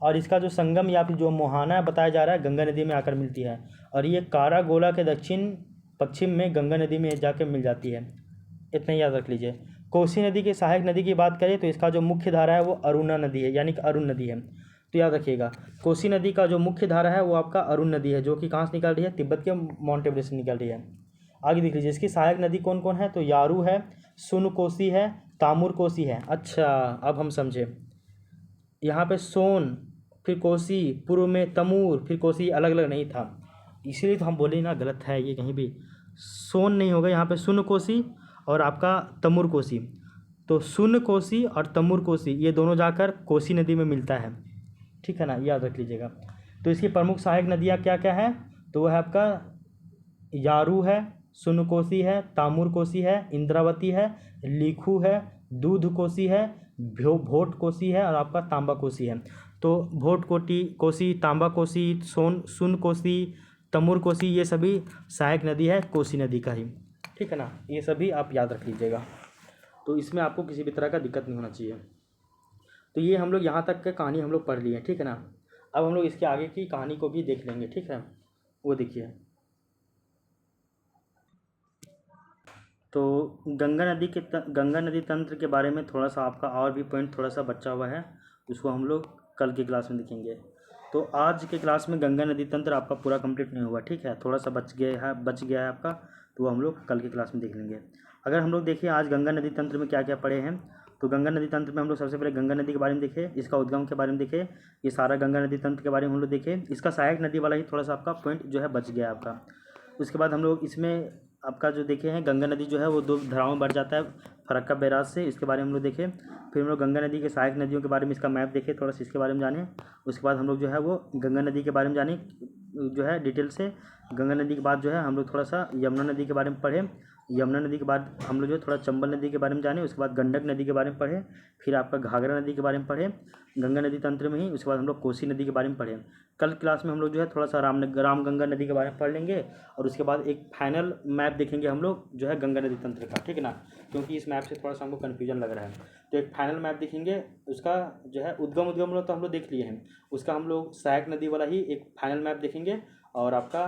और इसका जो संगम या फिर जो मुहाना बताया जा रहा है गंगा नदी में आकर मिलती है और ये कारागोला के दक्षिण पश्चिम में गंगा नदी में जाकर मिल जाती है। इतना याद रख लीजिए। कोसी नदी की सहायक नदी की बात करें तो इसका जो मुख्य धारा है वो अरुणा नदी है, यानी कि अरुण नदी है। तो याद रखिएगा, कोसी नदी का जो मुख्य धारा है वो आपका अरुण नदी है, जो कि कहाँ से निकल रही है, तिब्बत के माउंट एवरेस्ट से निकल रही है। आगे देख लीजिए, इसकी सहायक नदी कौन कौन है, तो यारू है, सुन कोसी है, तामुर कोसी है। अच्छा अब हम समझे, यहाँ पे सोन, फिर कोसी, पूर्व में तमूर, फिर कोसी अलग अलग नहीं था, इसीलिए तो हम बोले ना गलत है ये, कहीं भी सोन नहीं होगा, यहाँ पे सुन कोसी और आपका तमूर कोसी। तो सुन कोसी और तमूर कोसी ये दोनों जाकर कोसी नदी में मिलता है, ठीक है ना, याद रख लीजिएगा। तो इसकी प्रमुख सहायक नदियाँ क्या क्या है, तो वह है आपका यारू है, सुन कोसी है, तामुर कोसी है, इंद्रावती है, लीखू है, दूध कोसी है, भोट कोसी है और आपका तांबा कोसी है। तो भोट कोसी, तांबा कोसी, सुन कोसी, तमूर कोसी ये सभी सहायक नदी है कोसी नदी का ही, ठीक है ना, ये सभी आप याद रख लीजिएगा। तो इसमें आपको किसी भी तरह का दिक्कत नहीं होना चाहिए। तो ये हम लोग यहाँ तक का कहानी हम लोग पढ़ लिए, ठीक है ना। अब हम लोग इसके आगे की कहानी को भी देख लेंगे, ठीक है। वो देखिए, तो गंगा नदी तंत्र के बारे में थोड़ा सा आपका और भी पॉइंट थोड़ा सा बचा हुआ है, उसको हम लोग कल की क्लास में देखेंगे। तो आज के क्लास में गंगा नदी तंत्र आपका पूरा कंप्लीट नहीं हुआ, ठीक है, थोड़ा सा बच गया है आपका, तो वो हम लोग कल की क्लास में देख लेंगे। अगर हम लोग देखिए आज गंगा नदी तंत्र में क्या क्या पढ़े हैं, तो गंगा नदी तंत्र में हम लोग सबसे पहले गंगा नदी के बारे में देखे, इसका उद्गम के बारे में देखे, ये सारा गंगा नदी तंत्र के बारे में हम लोग देखे। इसका सहायक नदी वाला ही थोड़ा सा आपका पॉइंट जो है बच गया आपका। उसके बाद हम लोग इसमें आपका जो देखे हैं गंगा नदी जो है वो 2 धाराओं में बढ़ जाता है फरक्का बैराज से, इसके बारे में हम लोग देखें। फिर हम लोग गंगा नदी के सहायक नदियों के बारे में इसका मैप देखें, थोड़ा सा इसके बारे में जाने। उसके बाद हम लोग जो है वो गंगा नदी के बारे में जाने जो है डिटेल से। गंगा नदी के बाद जो है हम लोग थोड़ा सा यमुना नदी के बारे में पढ़ें। यमुना नदी के बाद हम लोग जो है थोड़ा चंबल नदी के बारे में जाने, उसके बाद गंडक नदी के बारे में पढ़े, फिर आपका घाघरा नदी के बारे में पढ़े गंगा नदी तंत्र में ही, उसके बाद हम लोग कोसी नदी के बारे में पढ़े। कल क्लास में हम लोग जो है थोड़ा सा रामगंगा नदी के बारे में पढ़ लेंगे, और उसके बाद एक फाइनल मैप देखेंगे हम लोग जो है गंगा नदी तंत्र का, ठीक है ना, क्योंकि इस मैप से थोड़ा सा हमको कन्फ्यूजन लग रहा है। तो एक फाइनल मैप देखेंगे, उसका जो है उद्गम लोग तो हम लोग देख लिए हैं, उसका हम लोग सहायक नदी वाला ही एक फाइनल मैप देखेंगे, और आपका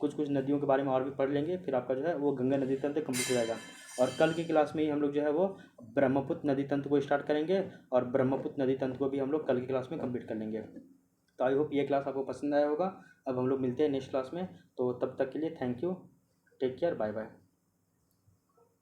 कुछ कुछ नदियों के बारे में और भी पढ़ लेंगे, फिर आपका जो है वो गंगा नदी तंत्र कंप्लीट हो जाएगा। और कल की क्लास में ही हम लोग जो है वो ब्रह्मपुत्र नदी तंत्र को स्टार्ट करेंगे, और ब्रह्मपुत्र नदी तंत्र को भी हम लोग कल की क्लास में कंप्लीट कर लेंगे। तो आई होप ये क्लास आपको पसंद आया होगा। अब हम लोग मिलते हैं नेक्स्ट क्लास में, तो तब तक के लिए thank you, take care, bye bye.